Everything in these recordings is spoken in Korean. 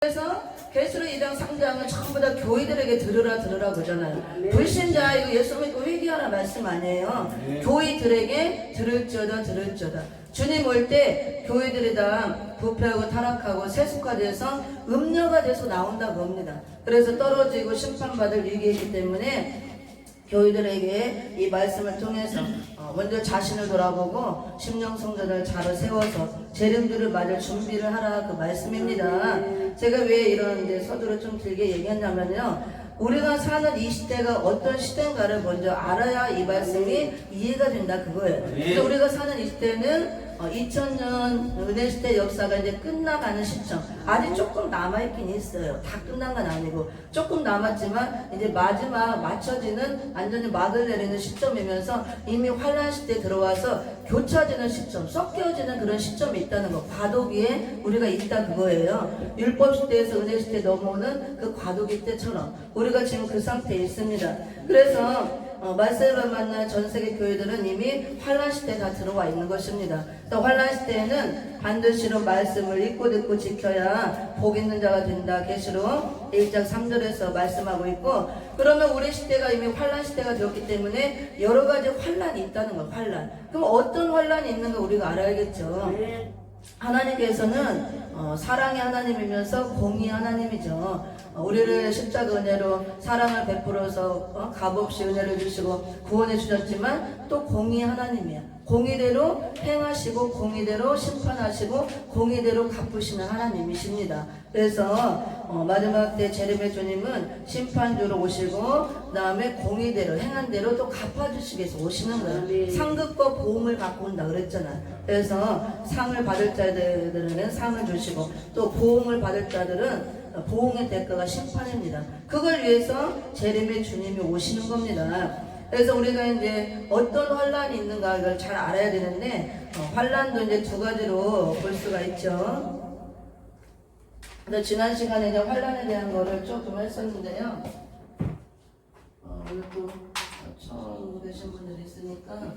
그래서 계시록 2장 3장은 전부 다 교회들에게 들으라 그러잖아요. 불신자 이거 예수 믿고 회개하라 말씀 아니에요. 교회들에게 들을지어다. 주님 올 때 교회들이 다 부패하고 타락하고 세속화돼서 음녀가 돼서 나온다고 합니다. 그래서 떨어지고 심판받을 위기이기 때문에 교회들에게 이 말씀을 통해서 먼저 자신을 돌아보고 심령 성전을 잘 세워서 재림주를 맞을 준비를 하라 그 말씀입니다. 제가 왜 이러는데 서두를 좀 길게 얘기했냐면요, 우리가 사는 이 시대가 어떤 시대인가를 먼저 알아야 이 말씀이 이해가 된다 그거예요. 그래서 우리가 사는 이 시대는 2000년 은혜시대 역사가 이제 끝나가는 시점, 아직 조금 남아있긴 있어요. 다 끝난 건 아니고 조금 남았지만 이제 마지막 맞춰지는 완전히 막을 내리는 시점이면서 이미 환란 시대에 들어와서 교차지는 시점, 섞여지는 그런 시점이 있다는 거, 과도기에 우리가 있다 그거예요. 율법 시대에서 은혜 시대에 넘어오는 그 과도기 때처럼 우리가 지금 그 상태에 있습니다. 그래서 말세를 만난 전 세계 교회들은 이미 환란 시대에 다 들어와 있는 것입니다. 또 환란 시대에는 반드시로 말씀을 읽고 듣고 지켜야 복 있는 자가 된다. 계시록 1장 3절에서 말씀하고 있고, 그러면 우리 시대가 이미 환란 시대가 되었기 때문에 여러 가지 환란이 있다는 거예요. 환란. 그럼 어떤 환란이 있는가 우리가 알아야겠죠. 하나님께서는 사랑의 하나님이면서 공의 하나님이죠. 우리를 십자가 은혜로 사랑을 베풀어서 값없이 은혜를 주시고 구원해 주셨지만 또 공의 하나님이야. 공의대로 행하시고 공의대로 심판하시고 공의대로 갚으시는 하나님이십니다. 그래서 마지막 때 재림의 주님은 심판주로 오시고 그 다음에 공의대로 행한 대로 또 갚아주시기 위해서 오시는 거예요. 상급과 보응을 갖고 온다 그랬잖아요. 그래서 상을 받을 자들은 상을 주시고 또 보응을 받을 자들은 보응의 대가가 심판입니다. 그걸 위해서 재림의 주님이 오시는 겁니다. 그래서 우리가 이제 어떤 환란이 있는가 이걸 잘 알아야 되는데, 환란도 이제 두 가지로 볼 수가 있죠. 근데 지난 시간에 이제 환란에 대한 거를 조금 했었는데요. 오늘 또 처음 되신 분들이 있으니까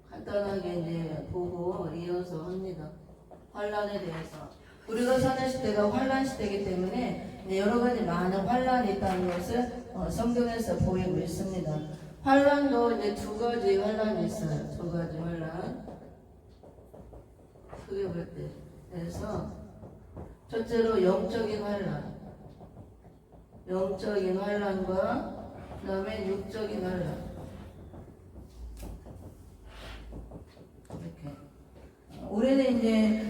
간단하게 이제 보고 이어서 합니다. 환란에 대해서. 우리가 사는 시대가 환란 시대이기 때문에 여러 가지 많은 환란이 있다는 것을 성경에서 보이고 있습니다. 환란도 이제 두 가지 환란이 있어요. 두 가지 환란. 크게 볼 때. 그래서 첫째로 영적인 환란. 영적인 환란과 그 다음에 육적인 환란. 이렇게. 우리는 이제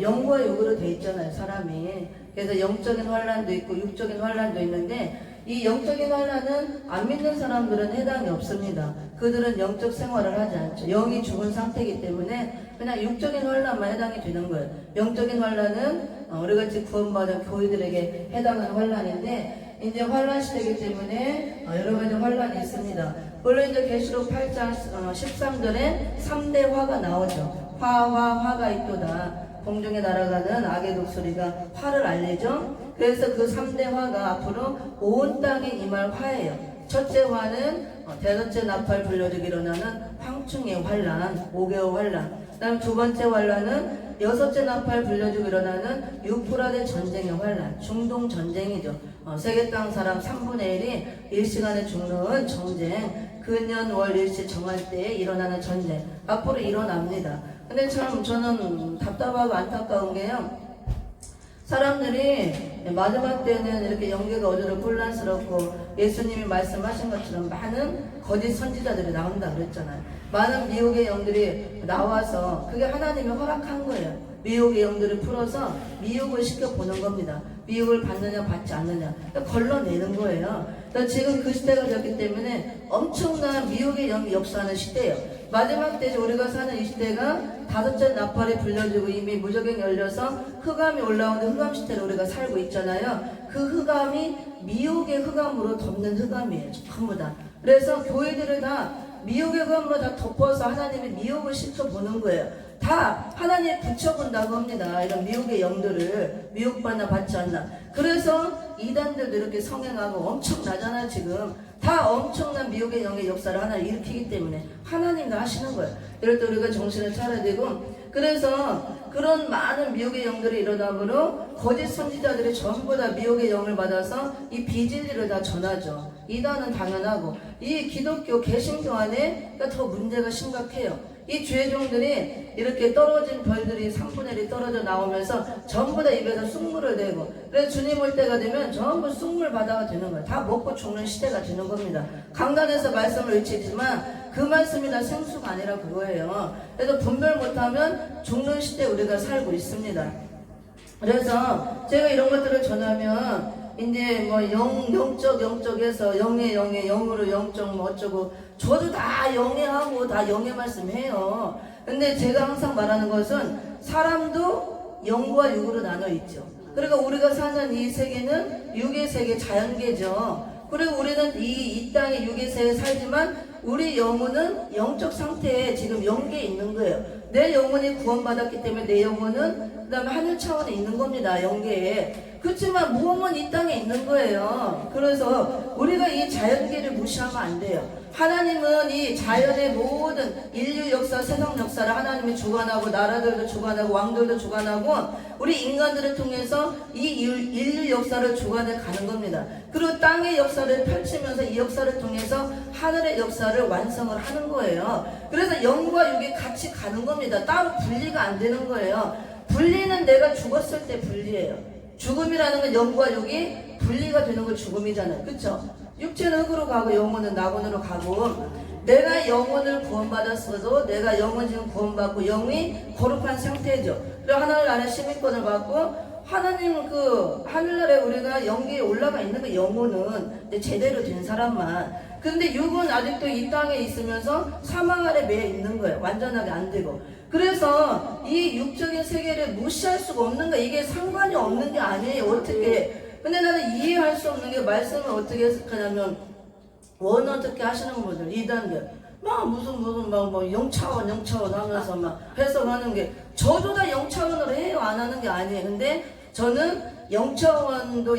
영과 육으로 돼 있잖아요, 사람이. 그래서 영적인 환란도 있고 육적인 환란도 있는데, 이 영적인 환란은 안 믿는 사람들은 해당이 없습니다. 그들은 영적 생활을 하지 않죠. 영이 죽은 상태이기 때문에 그냥 육적인 환란만 해당이 되는 거예요. 영적인 환란은 우리같이 구원받은 교회들에게 해당하는 환란인데, 이제 환란 시대이기 때문에 여러 가지 환란이 있습니다. 물론 이제 계시록 8장 13절에 3대 화가 나오죠. 화가 있도다. 공중에 날아가는 악의 독수리가 화를 알리죠. 그래서 그 3대 화가 앞으로 온 땅에 임할 화예요. 첫째 화는 대첫째 나팔 불려주기 일어나는 황충의 환란, 5개월 환란. 그다음 두 번째 환란은 여섯째 나팔 불려주고 일어나는 유프라데 전쟁의 환란, 중동 전쟁이죠. 세계 땅 사람 3분의 1이 일시간에 죽는 전쟁, 근년 월 일시 정할 때에 일어나는 전쟁, 앞으로 일어납니다. 근데 참 저는 답답하고 안타까운 게요, 사람들이 마지막 때는 이렇게 영계가 어디로 혼란스럽고 예수님이 말씀하신 것처럼 많은 거짓 선지자들이 나온다 그랬잖아요. 많은 미혹의 영들이 나와서 그게 하나님이 허락한 거예요. 미혹의 영들을 풀어서 미혹을 시켜보는 겁니다. 미혹을 받느냐 받지 않느냐 걸러내는 거예요. 그러니까 지금 그 시대가 되었기 때문에 엄청난 미혹의 영이 역사하는 시대예요. 마지막 때 우리가 사는 이 시대가 다섯째 나팔이 불려지고 이미 무적이 열려서 흑암이 올라오는 흑암 시대를 우리가 살고 있잖아요. 그 흑암이 미혹의 흑암으로 덮는 흑암이에요. 전부 다. 그래서 교회들을 다 미혹의 흑암으로 다 덮어서 하나님이 미혹을 시켜보는 거예요. 다 하나님에 붙여본다고 합니다. 이런 미혹의 영들을 미혹받나 받지 않나. 그래서 이단들도 이렇게 성행하고 엄청나잖아요. 지금 다 엄청난 미혹의 영의 역사를 하나 일으키기 때문에 하나님도 하시는 거예요. 이럴 때 우리가 정신을 차려야 되고, 그래서 그런 많은 미혹의 영들이 일어나므로 거짓 선지자들이 전부 다 미혹의 영을 받아서 이 비진리를 다 전하죠. 이단은 당연하고 이 기독교 개신교 안에 더 문제가 심각해요. 이 죄종들이 이렇게 떨어진 별들이 3분의 1이 떨어져 나오면서 전부 다 입에서 쑥물을 내고, 그래서 주님 올 때가 되면 전부 쑥물 바다가 되는 거예요. 다 먹고 죽는 시대가 되는 겁니다. 강단에서 말씀을 외치지만 그 말씀이 다 생수가 아니라 그거예요. 그래서 분별 못하면 죽는 시대에 우리가 살고 있습니다. 그래서 제가 이런 것들을 전하면 이제 뭐 영적에서 영의 영으로 영적 뭐 어쩌고, 저도 다 영의 하고 다 영의 말씀해요. 근데 제가 항상 말하는 것은 사람도 영과 육으로 나눠 있죠. 그러니까 우리가 사는 이 세계는 육의 세계, 자연계죠. 그리고 우리는 이 땅의 육의 세계에 살지만 우리 영혼은 영적 상태에 지금 영계에 있는 거예요. 내 영혼이 구원받았기 때문에 내 영혼은 그 다음에 하늘 차원에 있는 겁니다. 영계에. 그렇지만 몸은 이 땅에 있는 거예요. 그래서 우리가 이 자연계를 무시하면 안 돼요. 하나님은 이 자연의 모든 인류 역사, 세상 역사를 하나님이 주관하고, 나라들도 주관하고, 왕들도 주관하고, 우리 인간들을 통해서 이 인류 역사를 주관해 가는 겁니다. 그리고 땅의 역사를 펼치면서 이 역사를 통해서 하늘의 역사를 완성을 하는 거예요. 그래서 영과 육이 같이 가는 겁니다. 따로 분리가 안 되는 거예요. 분리는 내가 죽었을 때 분리예요. 죽음이라는 건 영과 육이 분리가 되는 건 죽음이잖아요. 그쵸? 육체는 흙으로 가고 영혼은 낙원으로 가고, 내가 영혼을 구원받았어도 내가 영혼 지금 구원받고 영이 거룩한 상태죠. 그리고 하늘나라에 시민권을 받고 하나님 그 하늘나라에 우리가 영계에 올라가 있는 그 영혼은 제대로 된 사람만. 근데 육은 아직도 이 땅에 있으면서 사망 아래 매여 있는 거예요. 완전하게 안 되고. 그래서 이 육적인 세계를 무시할 수가 없는 거야. 이게 상관이 없는 게 아니에요. 어떻게. 근데 나는 이해할 수 없는 게, 말씀을 어떻게 해석하냐면 원 어떻게 하시는 분들 2단계 막 무슨 막 뭐 영차원 하면서 막 해석하는 게, 저도 다 영차원으로 해요. 안 하는 게 아니에요. 근데 저는 영차원도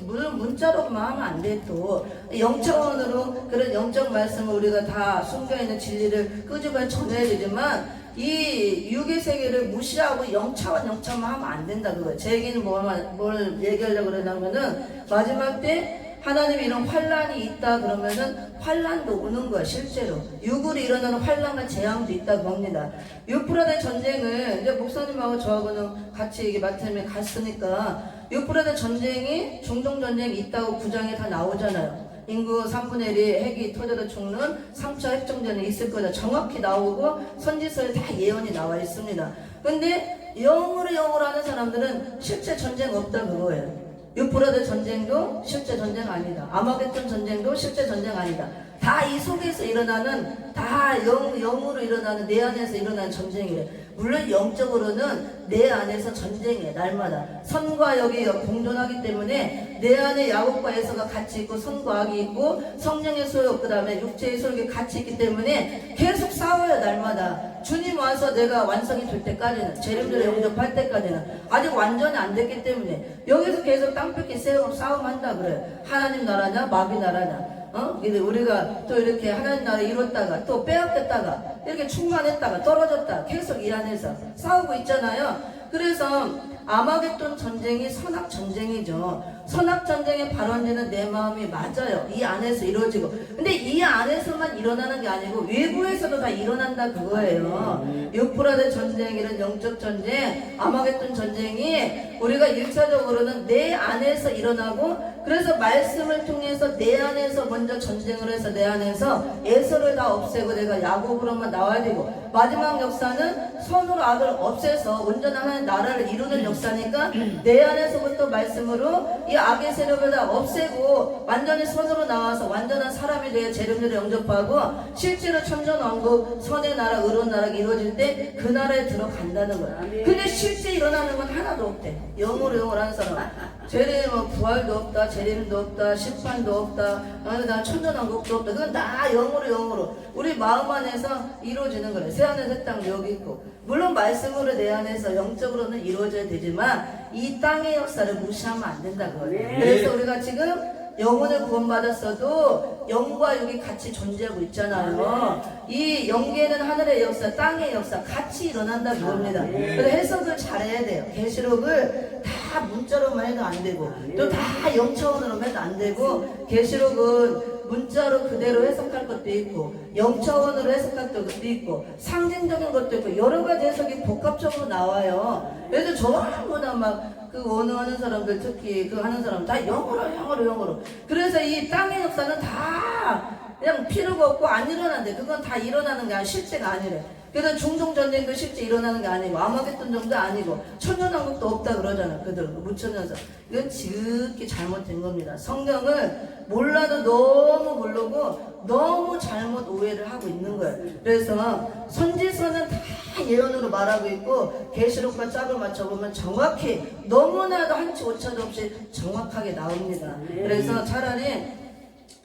물론 문자로만 하면 안 돼. 또 영차원으로 그런 영적 말씀을 우리가 다 숨겨있는 진리를 끄집어 전해야 되지만, 이 육의 세계를 무시하고 영차원만 하면 안 된다. 그거예요. 제 얘기는 뭘 얘기하려고 그러냐면은, 마지막 때 하나님이 이런 환란이 있다 그러면은 환란도 오는 거야. 실제로 육으로 일어나는 환란과 재앙도 있다고 봅니다. 유프라데 전쟁을 이제 목사님하고 저하고는 같이 이게 마태에 갔으니까, 유프라데 전쟁이 중동 전쟁이 있다고 구장에 다 나오잖아요. 인구 3분의 1이 핵이 터져서 죽는 3차 핵정전이 있을 거다. 정확히 나오고 선지서에 다 예언이 나와 있습니다. 근데 영으로 하는 사람들은 실제 전쟁 없다 그거예요. 유프라데 전쟁도 실제 전쟁 아니다. 아마겟돈 전쟁도 실제 전쟁 아니다. 다 이 속에서 일어나는, 다 영으로 일어나는, 내 안에서 일어나는 전쟁이래. 물론 영적으로는 내 안에서 전쟁이에요. 날마다 선과 역이 공존하기 때문에 내 안에 야곱과 에서가 같이 있고, 선과 악이 있고, 성령의 소욕 그 다음에 육체의 소욕이 같이 있기 때문에 계속 싸워요. 날마다 주님 와서 내가 완성이 될 때까지는, 재림절에 영접할 때까지는 아직 완전히 안 됐기 때문에 여기서 계속 땅 뺏기 싸움한다 그래요. 하나님 나라냐 마귀 나라냐. 근데 우리가 또 이렇게 하나님 나라 이뤘다가 또 빼앗겼다가 이렇게 충만했다가 떨어졌다, 계속 이 안에서 싸우고 있잖아요. 그래서 아마겟돈 전쟁이 선악 전쟁이죠. 선악 전쟁의 발원되는 내 마음이 맞아요. 이 안에서 이루어지고. 근데 이 안에서만 일어나는 게 아니고 외부에서도 다 일어난다 그거예요. 유프라데 전쟁, 이런 영적 전쟁, 아마겟돈 전쟁이 우리가 1차적으로는 내 안에서 일어나고, 그래서 말씀을 통해서 내 안에서 먼저 전쟁을 해서 내 안에서 에서를 다 없애고 내가 야곱으로만 나와야 되고, 마지막 역사는 선으로 악을 없애서 온전한 하나님 나라를 이루는 역사니까 내 안에서부터 말씀으로 이 악의 세력을 다 없애고 완전히 선으로 나와서 완전한 사람이 되어 재림절에 영접하고, 실제로 천전왕국, 선의 나라, 의로운 나라가 이루어질 때 그 나라에 들어간다는 거야. 근데 실제 일어나는 건 하나도 없대. 영으로 하는 사람. 재림, 부활도 없다, 재림도 없다, 심판도 없다, 나 천전왕국도 없다. 그건 다 영으로 우리 마음 안에서 이루어지는 거래. 새하늘 새 땅 여기 있고, 물론 말씀으로 내 안에서 영적으로는 이루어져야 되지만 이 땅의 역사를 무시하면 안 된다 그거예요. 그래서 우리가 지금 영혼을 구원받았어도 영과 육이 같이 존재하고 있잖아요. 이 영계는 하늘의 역사, 땅의 역사 같이 일어난다는 겁니다. 그래서 해석을 잘해야 돼요. 계시록을 다 문자로만 해도 안 되고 또 다 영차원으로만 해도 안 되고, 계시록은 문자로 그대로 해석할 것도 있고 영차원으로 해석할 것도 있고 상징적인 것도 있고 여러 가지 해석이 복합적으로 나와요. 그래서 전부 다 막 그 원어하는 사람들, 특히 그 하는 사람 다 영어로. 그래서 이 땅의 역사는 다 그냥 필요가 없고 안 일어난대. 그건 다 일어나는 게 아니라 실제가 아니래. 그래서 중동 전쟁도 실제 일어나는 게 아니고 아마겟돈 정도 아니고 천년왕국도 없다 그러잖아. 그들 무천년사. 이건 지극히 잘못된 겁니다. 성경을 몰라도 너무 모르고 너무 잘못 오해를 하고 있는 거예요. 그래서 선지서는 다 예언으로 말하고 있고 계시록과 짝을 맞춰보면 정확히 너무나도 한치 오차도 없이 정확하게 나옵니다. 그래서 차라리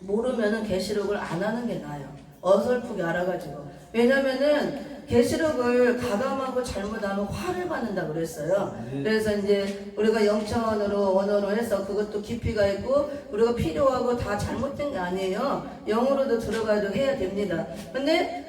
모르면은 계시록을 안 하는 게 나아요. 어설프게 알아가지고. 왜냐면은 계시록을 가감하고 잘못하면 화를 받는다 그랬어요. 그래서 이제 우리가 영차원으로 원어로 해서 그것도 깊이가 있고 우리가 필요하고 다 잘못된 게 아니에요. 영어로도 들어가도 해야 됩니다. 근데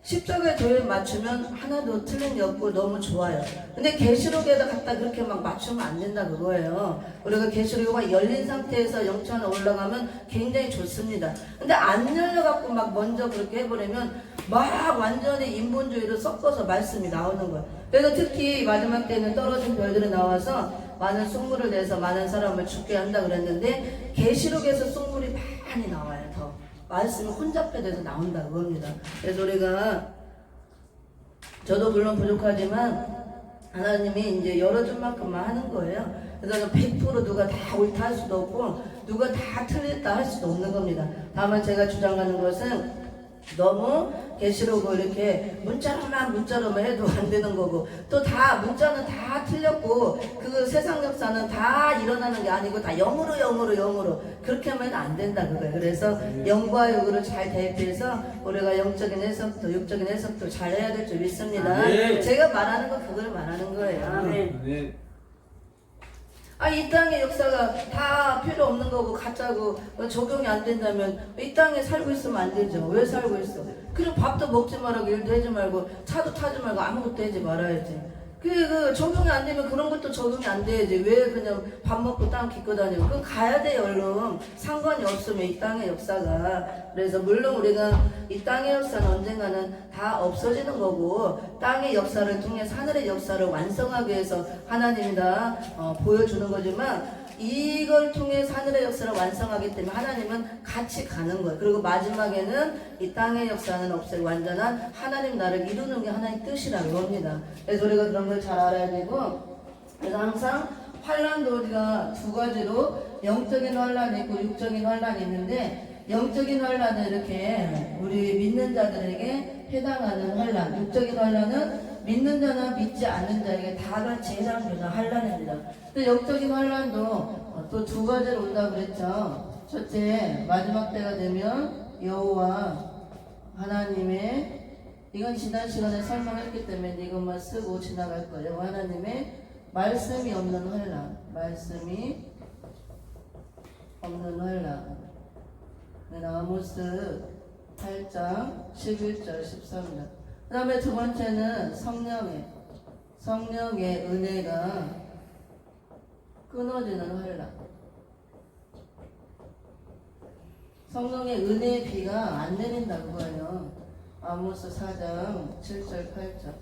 십자가에 도를 맞추면 하나도 틀린 게 없고 너무 좋아요. 근데 계시록에다 갖다 그렇게 막 맞추면 안 된다 그거예요. 우리가 계시록이 열린 상태에서 영차원에 올라가면 굉장히 좋습니다. 근데 안 열려갖고 막 먼저 그렇게 해버리면 막 완전히 인본주의로 섞어서 말씀이 나오는 거예요. 그래서 특히 마지막 때는 떨어진 별들이 나와서 많은 숭물을 내서 많은 사람을 죽게 한다 그랬는데 계시록에서 숭물이 많이 나와요. 더 말씀이 혼잡해져서 나온다 그겁니다. 그래서 우리가 저도 물론 부족하지만 하나님이 이제 열어준 만큼만 하는 거예요. 그래서 100% 누가 다 옳다 할 수도 없고 누가 다 틀렸다 할 수도 없는 겁니다. 다만 제가 주장하는 것은 너무 계시록을 이렇게 문자로만 해도 안 되는 거고 또 다 문자는 다 틀렸고 그 세상 역사는 다 일어나는 게 아니고 다 영으로 그렇게 하면 안 된다 그거예요. 그래서 영과 육으로 잘 대입해서 우리가 영적인 해석도 육적인 해석도 잘 해야 될 줄 믿습니다. 제가 말하는 거 그걸 말하는 거예요. 이 땅의 역사가 다 필요 없는 거고 가짜고 적용이 안 된다면 이 땅에 살고 있으면 안 되죠. 왜 살고 있어? 그리고 밥도 먹지 말고 일도 하지 말고 차도 타지 말고 아무것도 하지 말아야지. 그 적용이 안 되면 그런 것도 적용이 안 돼야지. 왜 그냥 밥 먹고 땅 깃고 다니고. 그건 가야 돼요 얼른. 상관이 없으면 이 땅의 역사가. 그래서 물론 우리가 이 땅의 역사는 언젠가는 다 없어지는 거고 땅의 역사를 통해서 하늘의 역사를 완성하기 위해서 하나님이 다 보여주는 거지만 이걸 통해 하늘의 역사를 완성하기 때문에 하나님은 같이 가는 거예요. 그리고 마지막에는 이 땅의 역사는 없애고 완전한 하나님 나라를 이루는 게 하나님의 뜻이라고 합니다. 그래서 우리가 그런 걸 잘 알아야 되고, 그래서 항상 환란도 우리가 두 가지로 영적인 환란이 있고 육적인 환란이 있는데, 영적인 환란은 이렇게 우리 믿는 자들에게 해당하는 환란, 육적인 환란은 믿는 자나 믿지 않는 자에게 다 같이 해당되는 환란입니다. 근데 영적인 환란도 또 두 가지로 온다고 그랬죠. 첫째, 마지막 때가 되면 여호와 하나님의, 이건 지난 시간에 설명했기 때문에 이것만 쓰고 지나갈 거예요. 하나님의 말씀이 없는 환란, 말씀이 없는 환란. 아모스 8장 11절 13절. 그 다음에 두 번째는 성령의 은혜가 끊어지는 환란. 성령의 은혜의 비가 안 내린다고 거예요. 아모스 4장 7절 8절.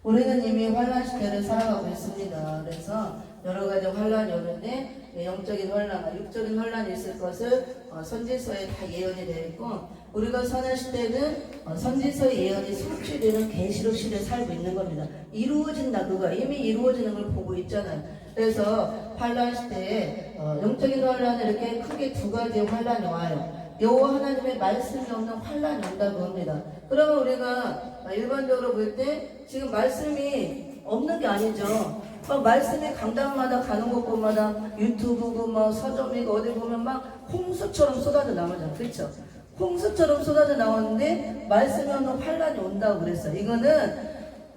우리는 이미 환란 시대를 살아가고 있습니다. 그래서 여러 가지 환란이 오는데 영적인 환란과 육적인 환란이 있을 것을 선지서에 다 예언이 되어 있고, 우리가 사는 시대는 선지서의 예언이 성취되는 계시록 시대에 살고 있는 겁니다. 이루어진다 그거 이미 이루어지는 걸 보고 있잖아요. 그래서 환란 시대에 영적인 환란은 이렇게 크게 두 가지의 환란이 와요. 여호와 하나님의 말씀이 없는 환란이 온다고 합니다. 그러면 우리가 일반적으로 볼 때 지금 말씀이 없는 게 아니죠. 말씀이 강단마다 가는 곳곳마다 유튜브고 뭐 서점이고 어디 보면 막 홍수처럼 쏟아져 나오잖아요. 그렇죠? 홍수처럼 쏟아져 나오는데 말씀이 없는 환란이 온다고 그랬어요. 이거는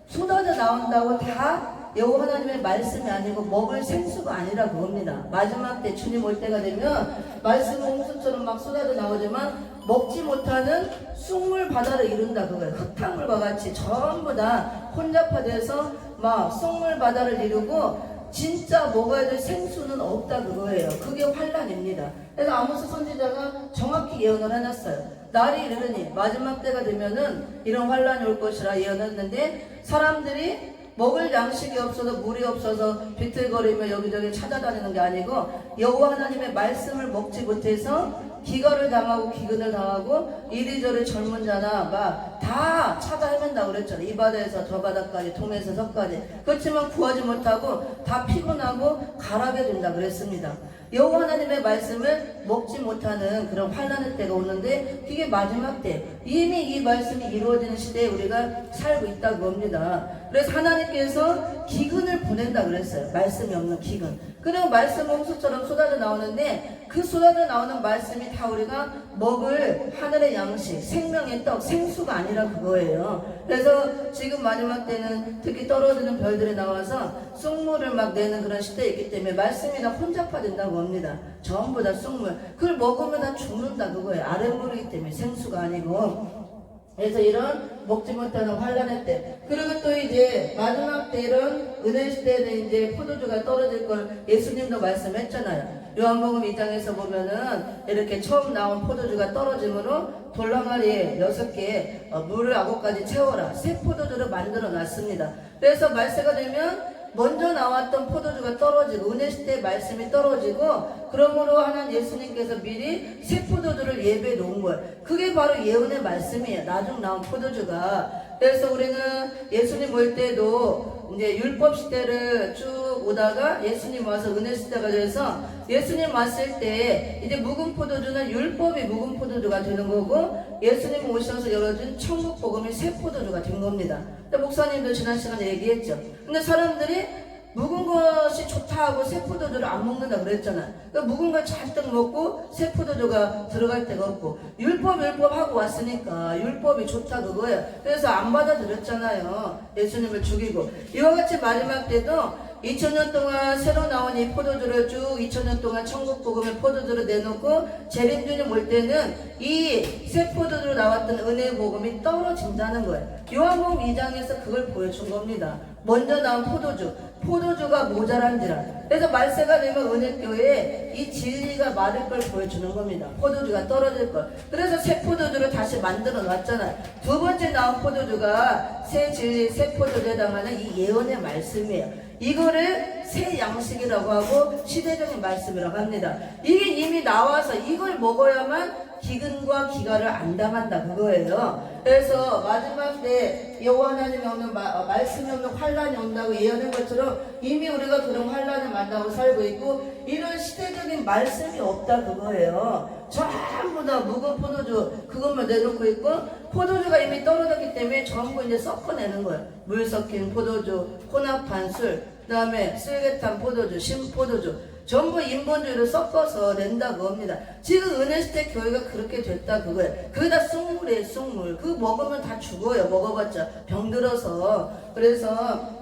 쏟아져 나온다고 다 여호와 하나님의 말씀이 아니고 먹을 생수가 아니라 그겁니다. 마지막 때 주님 올 때가 되면 말씀은 홍수처럼 막 쏟아져 나오지만 먹지 못하는 쑥물 바다를 이룬다 그거예요. 흙탕물과 같이 전부 다 혼잡화돼서 막 쑥물 바다를 이루고 진짜 먹어야 될 생수는 없다 그거예요. 그게 환란입니다. 그래서 아모스 선지자가 정확히 예언을 해놨어요. 날이 이르니 마지막 때가 되면은 이런 환란이 올 것이라 예언했는데 사람들이 먹을 양식이 없어서 물이 없어서 비틀거리며 여기저기 찾아다니는 게 아니고 여호와 하나님의 말씀을 먹지 못해서 기거를 당하고 기근을 당하고 이리저리 젊은 자나 막 다 찾아 헤맨다고 그랬잖아요. 이 바다에서 저 바다까지 동에서 서까지. 그렇지만 구하지 못하고 다 피곤하고 가라게 된다 그랬습니다. 여호와 하나님의 말씀을 먹지 못하는 그런 환난의 때가 오는데 그게 마지막 때 이미 이 말씀이 이루어지는 시대에 우리가 살고 있다고 합니다. 그래서 하나님께서 기근을 보낸다 그랬어요. 말씀이 없는 기근. 그리고 말씀 홍수처럼 쏟아져 나오는데 그 쏟아져 나오는 말씀이 다 우리가 먹을 하늘의 양식, 생명의 떡, 생수가 아니라 그거예요. 그래서 지금 마지막 때는 특히 떨어지는 별들이 나와서 쑥물을 막 내는 그런 시대에 있기 때문에 말씀이 다 혼잡화된다고 합니다. 전부 다 쑥물. 그걸 먹으면 다 죽는다 그거예요. 아랫물이기 때문에 생수가 아니고. 그래서 이런 먹지 못하는 환란의 때. 그리고 또 이제 마지막 때 이런 은혜 시대에는 이제 포도주가 떨어질 걸 예수님도 말씀했잖아요. 요한복음 2장에서 보면은 이렇게 처음 나온 포도주가 떨어짐으로 돌랑아리에 6개 물을 9가지 채워라. 새 포도주를 만들어 놨습니다. 그래서 말세가 되면 먼저 나왔던 포도주가 떨어지고 은혜 시대의 말씀이 떨어지고 그러므로 하나님 예수님께서 미리 새 포도주를 예배해 놓은 거예요. 그게 바로 예언의 말씀이에요. 나중 나온 포도주가. 그래서 우리는 예수님 올 때도 이제 율법 시대를 쭉 오다가 예수님 와서 은혜 시대가 돼서 예수님 왔을 때 이제 묵은 포도주는 율법이 묵은 포도주가 되는 거고 예수님 오셔서 열어준 천국 복음이 새 포도주가 된 겁니다. 목사님도 지난 시간에 얘기했죠. 근데 사람들이 묵은 것이 좋다 하고 새 포도주를 안 먹는다 그랬잖아요. 그러니까 묵은 걸 잔뜩 먹고 새 포도주가 들어갈 데가 없고 율법 하고 왔으니까 율법이 좋다 그거예요. 그래서 안 받아들였잖아요. 예수님을 죽이고. 이와 같이 마지막 때도 2000년 동안 새로 나온 이 포도주를 쭉 2000년 동안 천국 복음의 포도주를 내놓고 재림주님 올 때는 이 새 포도주로 나왔던 은혜의 복음이 떨어진다는 거예요. 요한복음 2장에서 그걸 보여준 겁니다. 먼저 나온 포도주가 모자란지라. 그래서 말세가 되면 은혜교회에 이 진리가 마를 걸 보여주는 겁니다. 포도주가 떨어질 걸. 그래서 새 포도주를 다시 만들어 놨잖아요. 두 번째 나온 포도주가 새 진리, 새 포도주에 해당하는 이 예언의 말씀이에요. 이거를 새 양식이라고 하고 시대적인 말씀이라고 합니다. 이게 이미 나와서 이걸 먹어야만 기근과 기가를 안 당한다 그거예요. 그래서 마지막 때 여호와 하나님이 없는 말씀이 없는 환란이 온다고 예언한 것처럼 이미 우리가 그런 환란을 만나고 살고 있고 이런 시대적인 말씀이 없다 그거예요. 전부 다 묵은 포도주 그것만 내놓고 있고 포도주가 이미 떨어졌기 때문에 전부 이제 섞어내는 거예요. 물 섞인 포도주, 혼합한 술, 그 다음에 쓸개탄 포도주, 신포도주 전부 인본주의를 섞어서 낸다고 합니다. 지금 은혜시대 교회가 그렇게 됐다 그거예요. 그게 다 쑥물이에요. 쑥물. 그거 먹으면 다 죽어요. 먹어봤자 병들어서. 그래서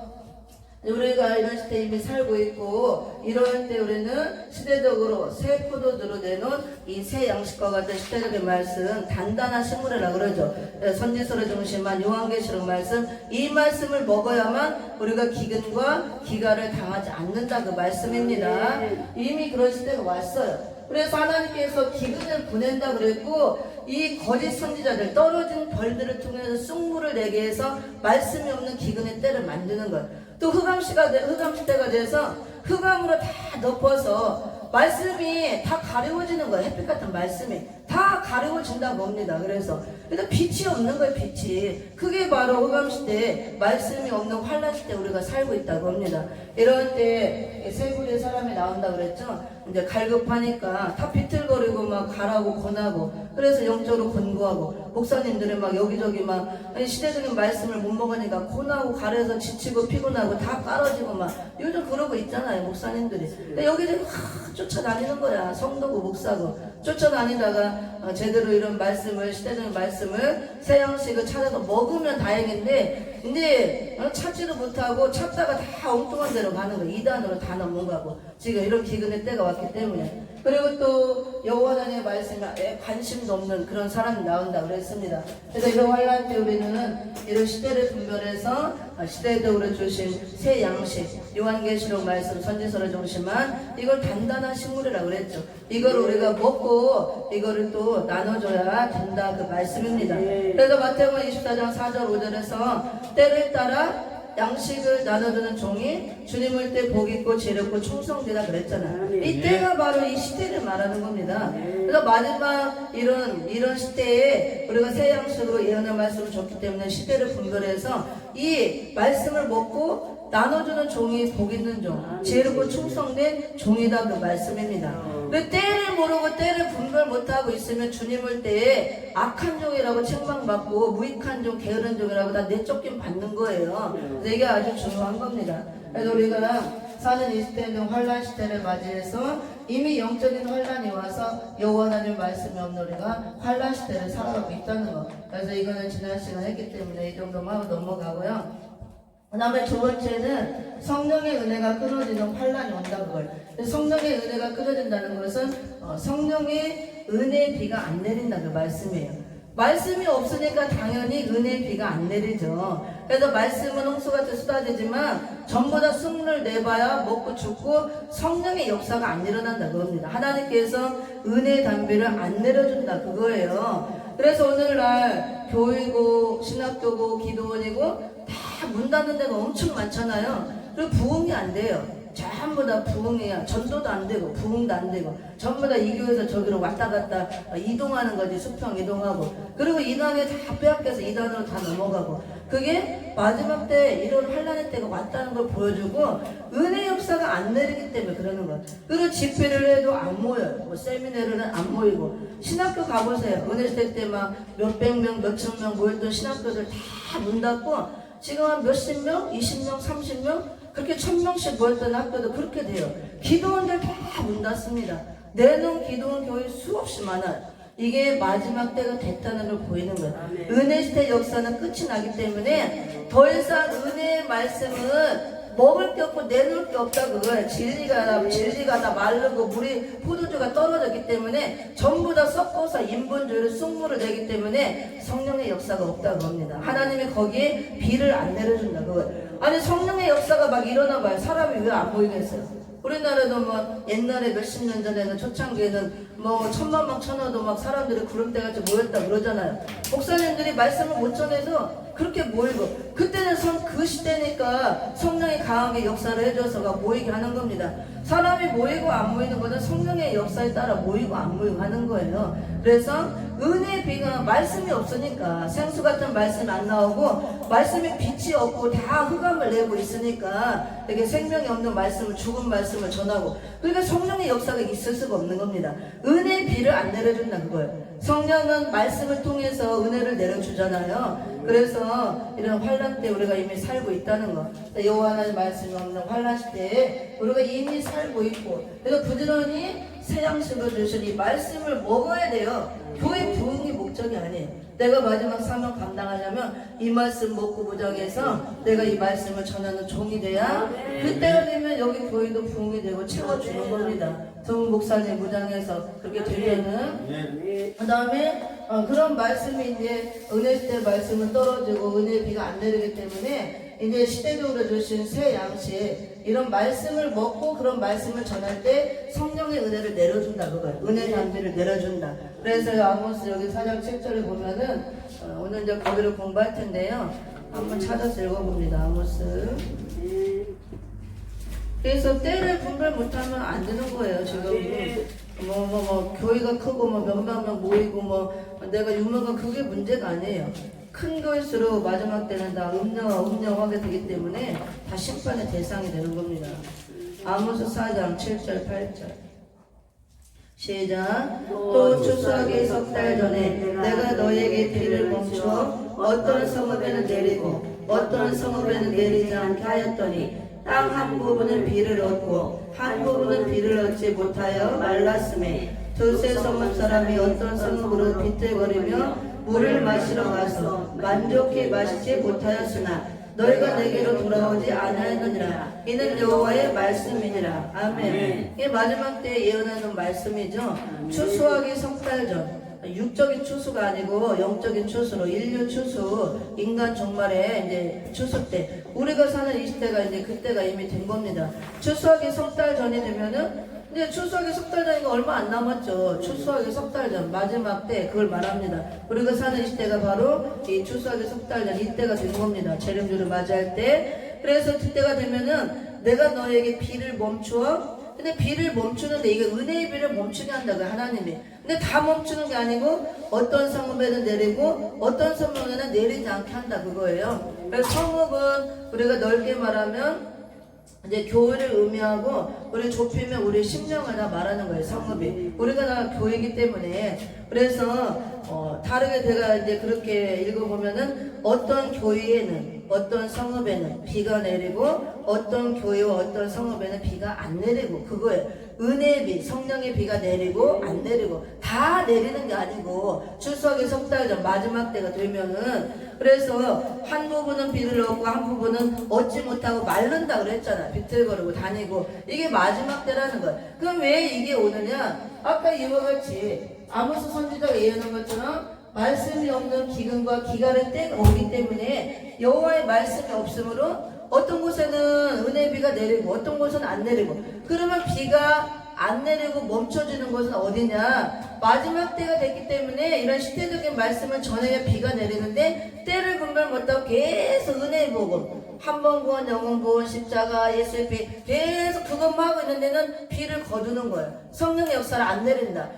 우리가 이런 시대에 이미 살고 있고 이럴 때 우리는 시대적으로 새 포도주로 내놓은 이 새 양식과 같은 시대적인 말씀 단단한 식물이라 그러죠. 선지서를 중심한 요한계시록 말씀 이 말씀을 먹어야만 우리가 기근과 기가를 당하지 않는다 그 말씀입니다. 이미 그런 시대가 왔어요. 그래서 하나님께서 기근을 보낸다 그랬고 이 거짓 선지자들 떨어진 벌들을 통해서 쑥물을 내게 해서 말씀이 없는 기근의 때를 만드는 거예요. 또 흑암시대가 돼서 흑암으로 다 덮어서 말씀이 다 가려워지는 거예요. 햇빛 같은 말씀이 다 가려워진다고 합니다. 그래서 빛이 없는 거예요. 빛이. 그게 바로 흑암시대 말씀이 없는 환란시대 우리가 살고 있다고 합니다. 이런 때 세 부류의 사람이 나온다 그랬죠. 이제 갈급하니까 다 비틀거리고 막 가라고 권하고 그래서 영적으로 권고하고 목사님들이 막 여기저기 막 시대적인 말씀을 못 먹으니까 권하고 가려서 지치고 피곤하고 다 깔아지고 막 요즘 그러고 있잖아요. 목사님들이. 근데 여기저기 쫓아다니는 거야. 성도고 목사고 쫓아다니다가 제대로 이런 말씀을 시대적인 말씀을 새 양식을 찾아서 먹으면 다행인데 이제 찾지도 못하고 찾다가 다 엉뚱한 데로 가는 거예요. 이단으로 다 넘어가고 지금 이런 기근의 때가 왔기 때문에. 그리고 또 여호와 하나님의 말씀에 관심도 없는 그런 사람이 나온다 그랬습니다. 그래서 이런 환란 때 우리는 이런 시대를 분별해서 시대적으로 주신 새 양식, 요한계시록 말씀 선지서를 중심한 이걸 단단한 식물이라고 그랬죠. 이걸 우리가 먹고 이거를 또 나눠줘야 된다 그 말씀입니다. 그래서 마태복음 24장 4절 5절에서 때를 따라 양식을 나눠주는 종이 주님 올 때 복 있고 지혜롭고 충성되다 그랬잖아요. 이 때가 바로 이 시대를 말하는 겁니다. 그래서 마지막 이런 시대에 우리가 새 양식으로 예언의 말씀을 줬기 때문에 시대를 분별해서 이 말씀을 먹고 나눠주는 종이 복 있는 종, 지혜롭고 충성된 종이다 그 말씀입니다. 그 때를 모르고 때를 분별 못하고 있으면 주님 올 때에 악한 종이라고 책망받고 무익한 종, 게으른 종이라고 다 내쫓김 받는 거예요. 그래서 이게 아주 중요한 겁니다. 그래서 우리가 사는 이 시대는 환란 시대를 맞이해서 이미 영적인 환란이 와서 여호와 하나님 말씀이 없는 우리가 환란 시대를 살아가고 있다는 거. 그래서 이거는 지난 시간 했기 때문에 이 정도만 하고 넘어가고요. 그 다음에 두 번째는 성령의 은혜가 끊어지는 환란이 온다 그걸. 성령의 은혜가 끊어진다는 것은 성령의 은혜의 비가 안 내린다 그 말씀이에요. 말씀이 없으니까 당연히 은혜의 비가 안 내리죠. 그래서 말씀은 홍수같이 쏟아지지만 전부 다 승을 내봐야 먹고 죽고 성령의 역사가 안 일어난다 그겁니다. 하나님께서 은혜의 단비를 안 내려준다 그거예요. 그래서 오늘날 교회고 신학교고 기도원이고 다 문 닫는 데가 엄청 많잖아요. 그리고 부흥이 안 돼요. 전부 다 부흥이야. 전도도 안 되고 부흥도 안 되고 전부 다 이 교회에서 저기로 왔다 갔다 이동하는 거지. 수평 이동하고 그리고 이단에 다 빼앗겨서 이단으로 다 넘어가고 그게 마지막 때 이런 환란의 때가 왔다는 걸 보여주고 은혜 역사가 안 내리기 때문에 그러는 거예요. 그리고 집회를 해도 안 모여요. 뭐 세미나리는 안 모이고 신학교 가보세요. 은혜 시대 때 막 몇백 명, 몇천 명 모였던 신학교들 다 문 닫고 지금 한 몇십 명, 20명, 30명 그렇게 1000명씩 모였던 학교도 그렇게 돼요. 기도원들 다 문 닫습니다. 내놓은 기도원 교회 수없이 많아요. 이게 마지막 때가 됐다는 걸 보이는 거예요. 은혜 시대 역사는 끝이 나기 때문에 더 이상 은혜의 말씀은 먹을 게 없고 내놓을 게 없다 그거예요. 진리가 다 마르고 물이 포도주가 떨어졌기 때문에 전부 다 섞어서 인분주의로 쑥물을 내기 때문에 성령의 역사가 없다 그겁니다. 하나님이 거기에 비를 안 내려준다 그거예요. 아니 성령의 역사가 막 일어나 봐요. 사람이 왜 안 보이겠어요? 우리나라도 뭐 옛날에 몇십 년 전에는 초창기에는 뭐 1000만 쳐놔도 막 사람들이 구름대같이 모였다 그러잖아요. 목사님들이 말씀을 못 전해도 그렇게 모이고 그때는 그 시대니까 성령이 강하게 역사를 해줘서가 모이게 하는 겁니다. 사람이 모이고 안 모이는 것은 성령의 역사에 따라 모이고 안 모이고 하는 거예요. 그래서 은혜의 비가 말씀이 없으니까 생수 같은 말씀이 안 나오고 말씀에 빛이 없고 다 흑암을 내고 있으니까 이렇게 생명이 없는 말씀을 죽은 말씀을 전하고 그러니까 성령의 역사가 있을 수가 없는 겁니다. 은혜의 비를 안 내려준다 그거예요. 성령은 말씀을 통해서 은혜를 내려주잖아요. 그래서 이런 환란 때 우리가 이미 살고 있다는 거. 여호와 하나님의 말씀이 없는 환란 시대에 우리가 이미 살고 있고 그래서 부지런히 새 양식을 주신 이 말씀을 먹어야 돼요. 교회 부흥이 목적이 아니에요. 내가 마지막 사명 감당하려면 이 말씀 먹고 무장해서 내가 이 말씀을 전하는 종이 돼야 그때가 되면 여기 교회도 부흥이 되고 채워주는 겁니다. 정 목사님 무장해서 그렇게 되면은 그 다음에 그런 말씀이 이제 은혜 시대 말씀은 떨어지고 은혜 비가 안 내리기 때문에 이제 시대적으로 주신 새 양식 이런 말씀을 먹고 그런 말씀을 전할 때 성령의 은혜를 내려준다 그거예요. 은혜 단비를 내려준다. 그래서 아모스 여기 4장 7절에 보면은 오늘 이제 거기를 공부할 텐데요. 한번 찾아서 읽어봅니다. 아모스. 그래서 때를 분별 못하면 안 되는 거예요. 지금 교회가 크고 몇만 명 모이고 내가 유명한 그게 문제가 아니에요. 큰 거일수록 마지막 때는 다 음녀하게 되기 때문에 다 심판의 대상이 되는 겁니다. 아모스 4장 7절 8절 시작. 또 추수하기 석 달 전에 내가 너에게 비를 멈추어 어떤 성읍에는 내리고 어떤 성읍에는 내리지 않게 하였더니 땅 한 부분은 비를 얻고 한 부분은 비를 얻지 못하여 말랐음에 두세 성읍 사람이 어떤 성읍으로 비틀거리며 물을 마시러 가서 만족히 마시지 못하였으나 너희가 내게로 돌아오지 아니하였느니라. 이는 여호와의 말씀이니라. 아멘. 이게 마지막 때 예언하는 말씀이죠. 추수하기 석 달 전, 육적인 추수가 아니고 영적인 추수로, 인류 추수, 인간 종말의 이제 추수 때, 우리가 사는 이 시대가 이제 그때가 이미 된 겁니다. 추수하기 석 달 전이 되면은 이제 추수하기 석 달 전이니까 얼마 안 남았죠. 추수하기 석 달 전, 마지막 때 그걸 말합니다. 우리가 사는 이 시대가 바로 이 추수하기 석 달 전, 이때가 된 겁니다. 재림주를 맞이할 때. 그래서 그때가 되면은 내가 너에게 비를 멈추어. 근데 비를 멈추는데 이게 은혜의 비를 멈추게 한다고요, 하나님이. 근데 다 멈추는 게 아니고 어떤 성읍에는 내리고 어떤 성읍에는 내리지 않게 한다, 그거예요. 그래서 성읍은 우리가 넓게 말하면 이제 교회를 의미하고, 우리 좁히면 우리 심령을 다 말하는 거예요, 성읍이. 우리가 다 교회이기 때문에. 그래서 다르게 제가 이제 그렇게 읽어보면은 어떤 교회에는, 어떤 성읍에는 비가 내리고 어떤 교회와 어떤 성읍에는 비가 안 내리고, 그거예요. 은혜의 비, 성령의 비가 내리고 안 내리고 다 내리는 게 아니고, 추수하기 석 달 전 마지막 때가 되면은, 그래서 한 부분은 비를 얻고 한 부분은 얻지 못하고 마른다 그랬잖아. 비틀거리고 다니고. 이게 마지막 때라는 거야. 그럼 왜 이게 오느냐? 아까 이와 같이 아모스 선지자가 예언한 것처럼 말씀이 없는 기근과 기갈의 때가 오기 때문에, 여호와의 말씀이 없으므로 어떤 곳에는 은혜의 비가 내리고 어떤 곳은 안 내리고. 그러면 비가 안 내리고 멈춰지는 곳은 어디냐? 마지막 때가 됐기 때문에 이런 시대적인 말씀을 전해야 비가 내리는데, 때를 분별 못하고 계속 은혜의 복음, 한 번 구원, 영원 구원, 십자가, 예수의 피, 계속 그것만 하고 있는 데는 비를 거두는 거예요. 성령의 역사를 안 내린다.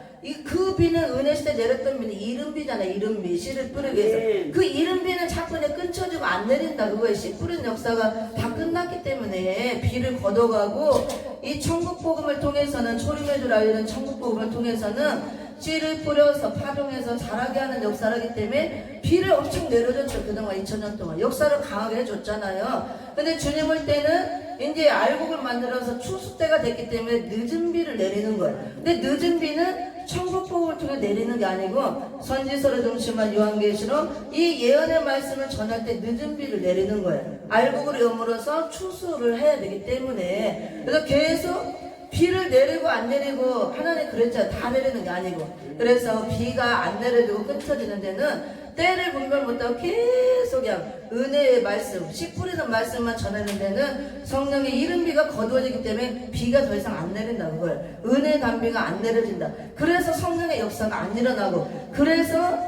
그 비는 은혜 시대 내렸던 비는 이른비잖아. 이른비, 씨를 뿌리기 위해서. 그 이른비는 자꾸 끊쳐지고 안 내린다. 그거에 씨 뿌리는 역사가 다 끝났기 때문에 비를 걷어가고, 이 천국복음을 통해서는, 초림의 줄 알리는 천국복음을 통해서는 씨를 뿌려서 파종해서 자라게 하는 역사를 하기 때문에 비를 엄청 내려줬죠. 그동안 2000년 동안 역사를 강하게 해줬잖아요. 근데 주님 올 때는 이제 알곡을 만들어서 추수 때가 됐기 때문에 늦은 비를 내리는 거예요. 근데 늦은 비는 천국복음을 통해 내리는 게 아니고, 선지서를 중심한 요한계시로 이 예언의 말씀을 전할 때 늦은 비를 내리는 거예요. 알곡을 여물어서 추수를 해야 되기 때문에. 그래서 계속 비를 내리고 안 내리고, 하나님 그랬잖아요. 다 내리는 게 아니고. 그래서 비가 안 내려지고 끊쳐지는 데는 때를 분별 못하고 계속 그냥 은혜의 말씀, 씨 뿌리는 말씀만 전하는 데는 성령의 이른비가 거두어지기 때문에 비가 더 이상 안 내린다, 그거예요. 은혜의 단비가 안 내려진다. 그래서 성령의 역사가 안 일어나고, 그래서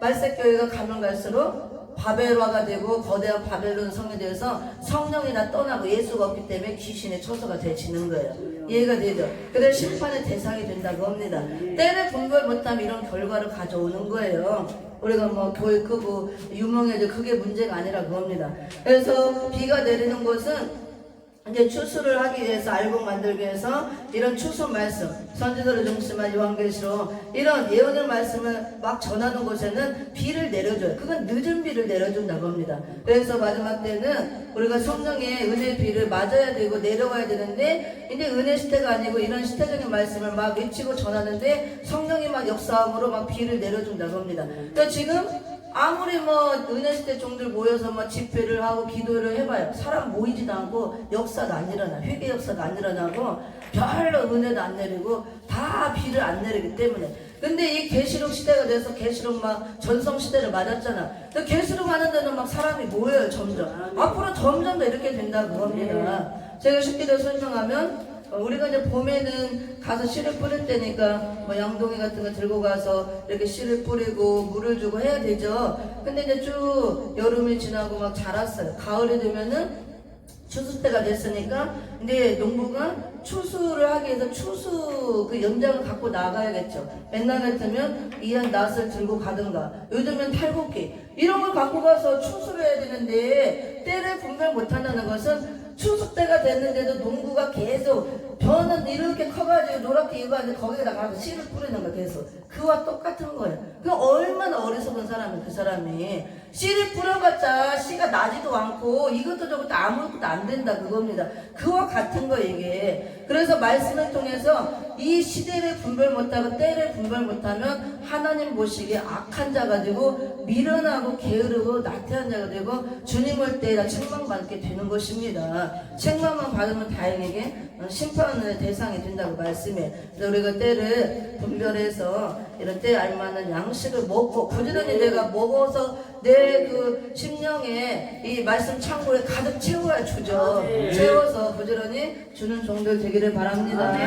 말세교회가 가면 갈수록 바벨화가 되고 거대한 바벨론 성이 되어서 성령이 다 떠나고 예수가 없기 때문에 귀신의 처소가 되어지는 거예요. 이해가 되죠? 그래서 심판의 대상이 된다고 합니다. 때를 분별 못하면 이런 결과를 가져오는 거예요. 우리가 뭐 교회 크고 유명해져, 그게 문제가 아니라 그겁니다. 그래서 비가 내리는 곳은 이제 추수를 하기 위해서, 알곡 만들기 위해서 이런 추수 말씀, 선지서를 중심한 요한계시로 이런 예언의 말씀을 막 전하는 곳에는 비를 내려줘요. 그건 늦은 비를 내려준다고 합니다. 그래서 마지막 때는 우리가 성령의 은혜의 비를 맞아야 되고 내려와야 되는데, 이제 은혜 시대가 아니고 이런 시대적인 말씀을 막 외치고 전하는데 성령이 막 역사함으로 막 비를 내려준다고 합니다. 그러니까 지금 아무리 뭐 은혜시대 종들 모여서 뭐 집회를 하고 기도를 해봐요. 사람 모이지도 않고 역사도 안 일어나. 회개 역사도 안 일어나고 별로 은혜도 안 내리고 다 비를 안 내리기 때문에. 근데 이 계시록 시대가 돼서 계시록 막 전성 시대를 맞았잖아. 근데 계시록 하는 데는 막 사람이 모여요, 점점. 앞으로 점점 더 이렇게 된다고 합니다. 제가 쉽게 설명하면, 우리가 이제 봄에는 가서 씨를 뿌릴 때니까 뭐 양동이 같은 거 들고 가서 이렇게 씨를 뿌리고 물을 주고 해야 되죠. 근데 이제 쭉 여름이 지나고 막 자랐어요. 가을이 되면은 추수 때가 됐으니까 이제 농부가 추수를 하기 위해서 추수 그 연장을 갖고 나가야겠죠. 옛날 같으면 이한 낫을 들고 가든가, 요즘은 탈곡기 이런 걸 갖고 가서 추수를 해야 되는데, 때를 분별 못한다는 것은 추수 때가 됐는데도 농부가 계속 벼는 이렇게 커가지고 노랗게 익어가지고 거기에다 가서 씨를 뿌리는 거야, 계속. 그와 똑같은 거예요. 그 얼마나 어리석은 사람이, 그 사람이 씨를 뿌려봤자 씨가 나지도 않고 이것도 저것도 아무것도 안 된다 그겁니다. 그와 같은 거 이게. 그래서 말씀을 통해서 이 시대를 분별 못하고 때를 분별 못하면 하나님 보시기에 악한 자가 되고 미련하고 게으르고 나태한 자가 되고 주님 올 때 책망받게 되는 것입니다. 책망만 받으면 다행에게 심판의 대상이 된다고 말씀해. 그래서 우리가 때를 분별해서 이런 때에 알만한 양식을 먹고 부지런히 내가 먹어서 내 그 심령에 이 말씀 창고에 가득 채워야 주죠. 채워서 부지런히 주는 종들 되기를 바랍니다.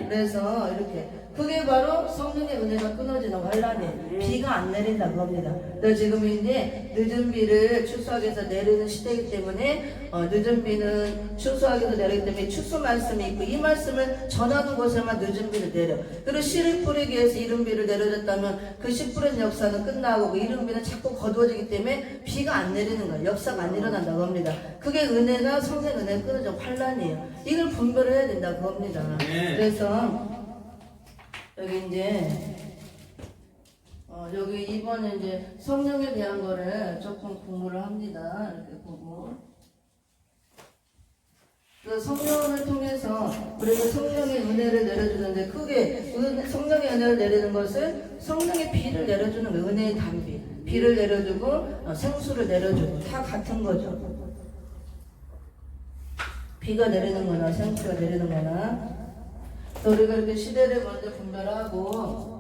그래서 이렇게 그게 바로 성령의 은혜가 끊어지는 환란이에요. 비가 안 내린다고 합니다. 그래서 지금 이제 늦은 비를 추수하기 위해서 내리는 시대이기 때문에 늦은 비는 추수하기 위해서 내리기 때문에 추수 말씀이 있고 이 말씀을 전하는 곳에만 늦은 비를 내려. 그리고 씨를 뿌리기 위해서 이른 비를 내려줬다면 그 씨 뿌리는 역사는 끝나고 그 이른 비는 자꾸 거두어지기 때문에 비가 안 내리는 거예요. 역사가 안 일어난다고 합니다. 그게 은혜가 성령 은혜가 끊어져 환란이에요. 이걸 분별을 해야 된다고 합니다. 그래서 여기 이제 여기 이번에 이제 성령에 대한 거를 조금 공부를 합니다. 이렇게 보고 그 성령을 통해서 우리가 성령의 은혜를 내려주는데 그게 성령의 은혜를 내리는 것을 성령의 비를 내려주는 거예요. 은혜의 단비 비를 내려주고 생수를 내려주고 다 같은 거죠. 비가 내리는 거나 생수가 내리는 거나 우리가 이렇게 시대를 먼저 분별하고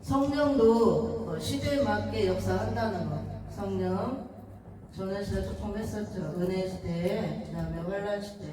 성령도 시대에 맞게 역사한다는 거. 성령 전에 시대 조금 했었죠. 은혜 시대, 그 다음에 환란 시대.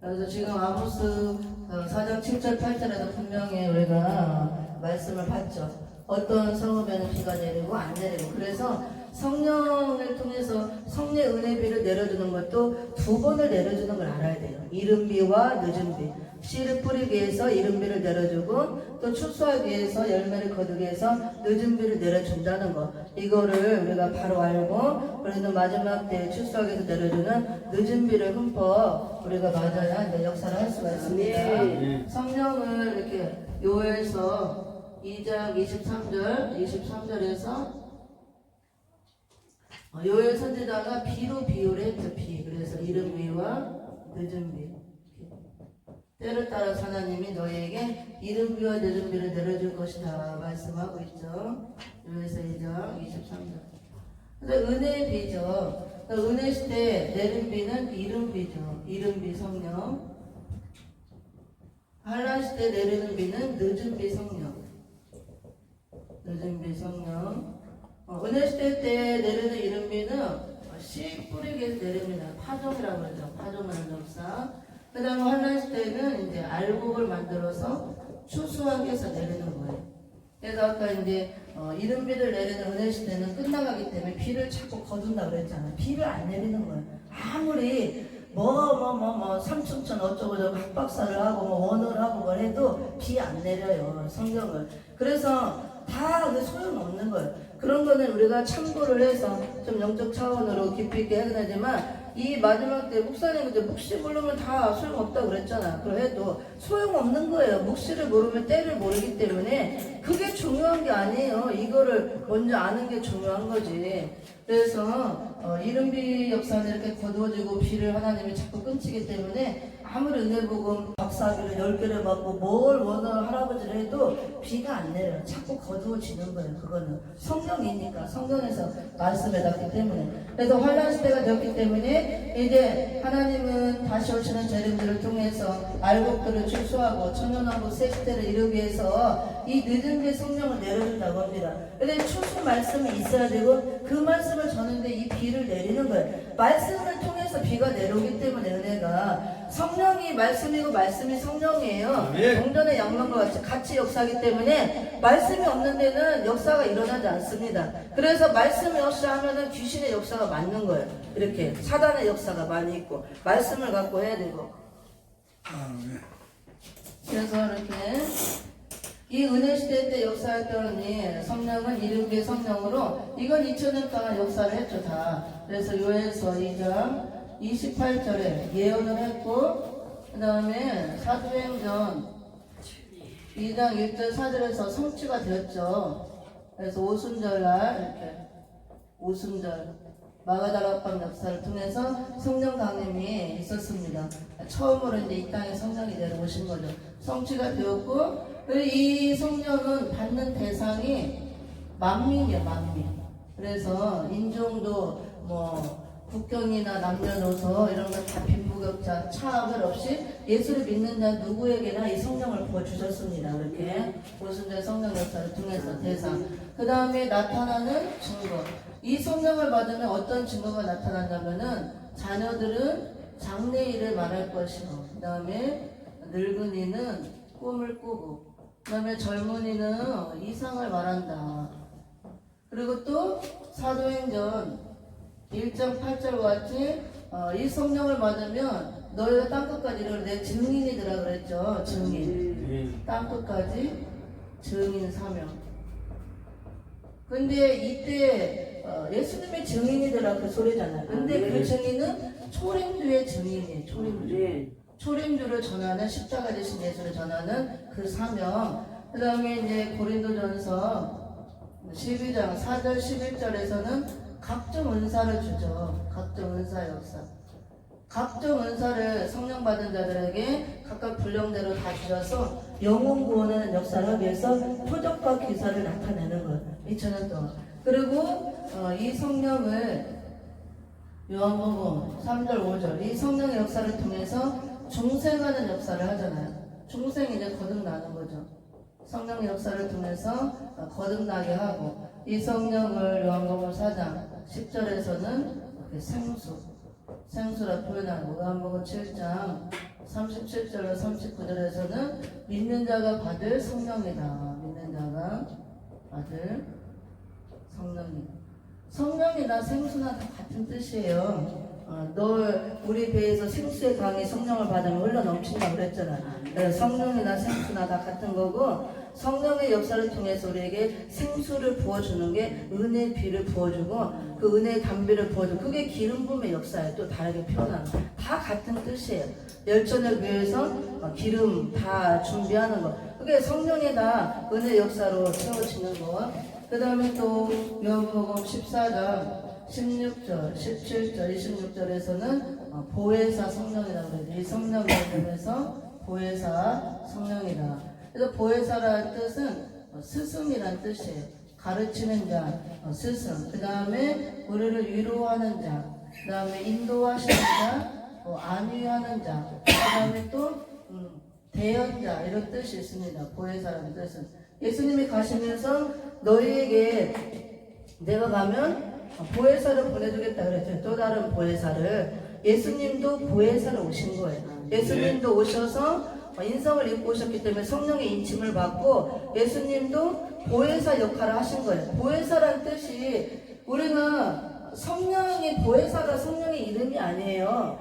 그래서 지금 아모스 4장 7절 8절에도 분명히 우리가 말씀을 봤죠. 어떤 성읍에는 비가 내리고 안 내리고. 그래서 성령을 통해서 성령의 은혜비를 내려주는 것도 두 번을 내려주는 걸 알아야 돼요. 이른 비와 늦은 비. 씨를 뿌리기 위해서 이른 비를 내려주고 또 추수하기 위해서 열매를 거두기 위해서 늦은 비를 내려준다는 거. 이거를 우리가 바로 알고 우리는 마지막 때 추수하기 위해서 내려주는 늦은 비를 흠뻑 우리가 맞아야 이제 역사를 할 수가 있습니다. 성령을 이렇게 요엘서 2장 23절에서 요엘 선지자가 비로 비유를 했죠. 비. 그래서 이른 비와 늦은 비. 때를 따라 하나님이 너희에게 이른 비와 늦은 비를 내려줄 것이다 말씀하고 있죠. 요엘서 2장 23절. 그래서 은혜의 비죠. 은혜 시대 내린 비는 이른 비죠. 이른 비 성령. 환란 시대 내리는 비는 늦은 비 성령. 늦은 비 성령. 은혜 시대 때 내리는 이른 비는 씨 뿌리기 위해서 내립니다. 파종이라고 그러죠. 파종하는 역사. 그 다음에 환란 시대는 이제 알곡을 만들어서 추수하기 위해서 내리는 거예요. 그래서 아까 이제 이른 비를 내리는 은혜 시대는 끝나가기 때문에 비를 자꾸 거둔다고 그랬잖아요. 비를 안 내리는 거예요. 아무리 삼층천 어쩌고저쩌고 학박사를 하고 원어를 하고 뭘 해도 비 안 내려요. 성경을. 그래서 다 소용없는 거예요. 그런 거는 우리가 참고를 해서 좀 영적 차원으로 깊이 있게 해야 되지만 이 마지막 때 목사님 이제 묵시 모르면 다 소용없다고 그랬잖아. 그래도 소용없는 거예요. 묵시를 모르면 때를 모르기 때문에 그게 중요한 게 아니에요. 이거를 먼저 아는 게 중요한 거지. 그래서 이른 비 역사는 이렇게 거두어지고 비를 하나님이 자꾸 끊치기 때문에 아무리 은혜복음 박사학위를 10개를 받고 뭘 원어 할아버지를 해도 비가 안 내려요. 자꾸 거두어지는 거예요. 그거는 성경이니까 성경에서 말씀해 놨기 때문에. 그래서 환란 시대가 되었기 때문에 이제 하나님은 다시 오시는 재림들을 통해서 알곡들을 출소하고 천연왕국 새 시대를 이루기 위해서 이 늦은 비 성령을 내려준다고 합니다. 근데 추수 말씀이 있어야 되고 그 말씀을 전하는데 이 비를 내리는 거예요. 말씀을 통해서 비가 내려오기 때문에 은혜가 성령이 말씀이고 말씀이 성령이에요. 동전의 양면과 같이 역사하기 때문에 말씀이 없는 데는 역사가 일어나지 않습니다. 그래서 말씀이 없이 하면은 귀신의 역사가 맞는 거예요. 이렇게 사단의 역사가 많이 있고 말씀을 갖고 해야 되고. 그래서 이렇게 이 은혜 시대 때 역사했던 이 성령은 이름의 성령으로 이건 2000년 동안 역사를 했죠 다. 그래서 요엘서 2장 28절에 예언을 했고 그 다음에 사도행전 2장 1절 4절에서 성취가 되었죠. 그래서 오순절날 이렇게 오순절 마가다락방 역사를 통해서 성령 강림이 있었습니다. 처음으로 이제 이 땅에 성령이 내려오신 거죠. 성취가 되었고, 이 성령은 받는 대상이 만민이에요, 만민. 그래서 인종도 뭐 국경이나 남녀노소 이런 거 다 빈부격차 차별 없이 예수를 믿는 자 누구에게나 이 성령을 부어주셨습니다. 이렇게 오순절 성령 역사를 통해서 대상. 그 다음에 나타나는 증거. 이 성령을 받으면 어떤 증거가 나타난다면은 자녀들은 장래일을 말할 것이고, 그 다음에 늙은이는 꿈을 꾸고, 그 다음에 젊은이는 이상을 말한다. 그리고 또 사도행전 1장 8절과 같이 이 성령을 받으면 너희가 땅끝까지 이르러 내 증인이더라 그랬죠. 증인. 땅끝까지 증인 사명. 근데 이때 예수님의 증인이더라 그 소리잖아요. 근데 그 증인은 초림주의 증인이에요. 초림주. 초림주를 전하는, 십자가 되신 예수를 전하는 그 사명. 그 다음에 이제 고린도전서 12장 4절 11절에서는 각종 은사를 주죠. 각종 은사 역사. 각종 은사를 성령 받은 자들에게 각각 분량대로 다 주셔서 영혼 구원하는 역사를 하기 위해서 표적과 기사를 나타내는 거예요. 2000년 동안. 그리고 이 성령을 요한복음 3절 5절 이 성령의 역사를 통해서 중생하는 역사를 하잖아요. 중생이 이제 거듭나는 거죠. 성령의 역사를 통해서 거듭나게 하고, 이 성령을 요한복음 4장 10절에서는 생수라 표현하고, 요한복음 7장 37절과 39절에서는 믿는 자가 받을 성령이다. 믿는 자가 받을 성령이다. 성령이나 생수나 다 같은 뜻이에요. 우리 배에서 생수의 강이 성령을 받으면 흘러 넘친다고 그랬잖아. 성령이나 생수나 다 같은 거고, 성령의 역사를 통해서 우리에게 생수를 부어주는 게 은혜의 비를 부어주고, 그 은혜의 담비를 부어주고, 그게 기름 부음의 역사예요. 또 다르게 표현하는 거. 다 같은 뜻이에요. 열전을 위해서 기름 다 준비하는 거. 그게 성령이 다 은혜의 역사로 채워지는 거. 그 다음에 또 요한복음 14장 16절, 17절, 26절에서는 보혜사 성령이라고 그래요. 이 성령을 통해서 보혜사 성령이다. 그래서 보혜사라는 뜻은 스승이라는 뜻이에요. 가르치는 자, 스승. 그 다음에 우리를 위로하는 자, 그 다음에 인도하시는 자, 안위하는 자, 그 다음에 또 대연자, 이런 뜻이 있습니다. 보혜사라는 뜻은. 예수님이 가시면서 너희에게 내가 가면 보혜사를 보내주겠다 그랬죠. 또 다른 보혜사를. 예수님도 보혜사로 오신 거예요. 예수님도 오셔서 인성을 입고 오셨기 때문에 성령의 인침을 받고, 예수님도 보혜사 역할을 하신 거예요. 보혜사라는 뜻이, 우리가 성령이, 보혜사가 성령의 이름이 아니에요.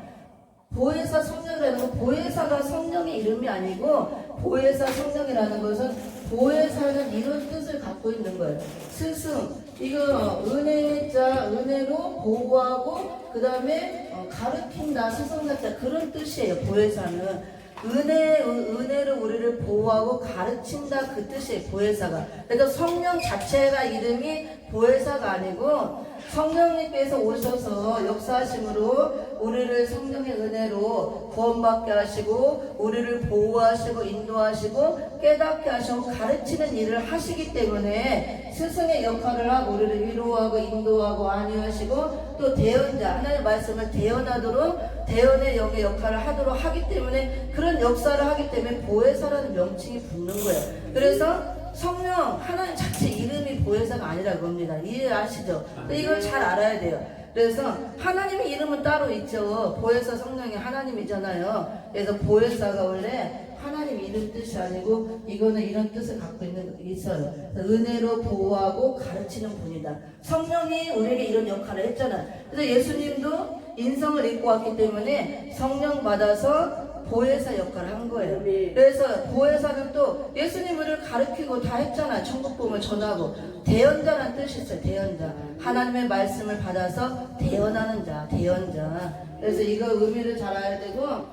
보혜사 성령이라는 건, 보혜사가 성령의 이름이 아니고, 보혜사 성령이라는 것은, 보혜사는 이런 뜻을 갖고 있는 거예요. 스승, 이거 은혜자, 은혜로 보호하고, 그 다음에 가르친다, 스승같다, 그런 뜻이에요. 보혜사는 은혜로 우리를 보호하고 가르친다, 그 뜻이에요. 보혜사가. 그래서 성령 자체가 이름이 보혜사가 아니고, 성령님께서 오셔서 역사하심으로 우리를 성령의 은혜로 구원받게 하시고, 우리를 보호하시고 인도하시고 깨닫게 하시고 가르치는 일을 하시기 때문에 스승의 역할을 하고, 우리를 위로하고 인도하고 안위하시고, 또 대언자, 하나님의 말씀을 대언하도록, 대언의 영의 역할을 하도록 하기 때문에, 그런 역사를 하기 때문에 보혜사라는 명칭이 붙는 거예요. 그래서 성령, 하나님 자체 이름이 보혜사가 아니라고 합니다. 이해하시죠? 이걸 잘 알아야 돼요. 그래서 하나님의 이름은 따로 있죠. 보혜사 성령이 하나님이잖아요. 그래서 보혜사가 원래 하나님 이름 뜻이 아니고, 이거는 이런 뜻을 갖고 있어요. 은혜로 보호하고 가르치는 분이다. 성령이 우리에게 이런 역할을 했잖아요. 그래서 예수님도 인성을 입고 왔기 때문에 성령 받아서 보혜사 역할을 한 거예요. 그래서 보혜사는 또 예수님을 가르치고 다 했잖아요. 천국복음을 전하고. 대언자라는 뜻이 있어요. 대언자. 하나님의 말씀을 받아서 대언하는 자, 대언자. 그래서 이거 의미를 잘 알아야 되고,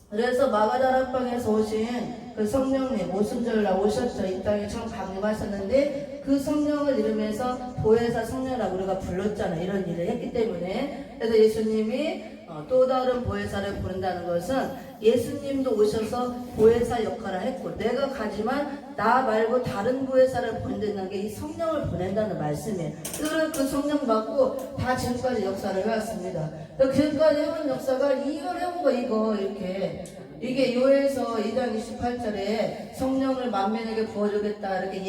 그래서 마가다락방에서 오신 그 성령님 오순절날 오셨죠. 이 땅에 처음 강림하셨는데, 그 성령을 이루면서 보혜사 성령이라고 우리가 불렀잖아요. 이런 일을 했기 때문에. 그래서 예수님이 또 다른 보혜사를 부른다는 것은 예수님도 오셔서 보혜사 역할을 했고 내가 가지만 나 말고 다른 보혜사를 보낸다는 게 이 성령을 보낸다는 말씀이에요. 그래서 그 성령 받고 다 지금까지 역사를 해왔습니다. 지금까지 해온 역사가 이걸 해온 거 이거 이렇게 이게 요에서 2장 28절에 성령을 만민에게 부어주겠다 이렇게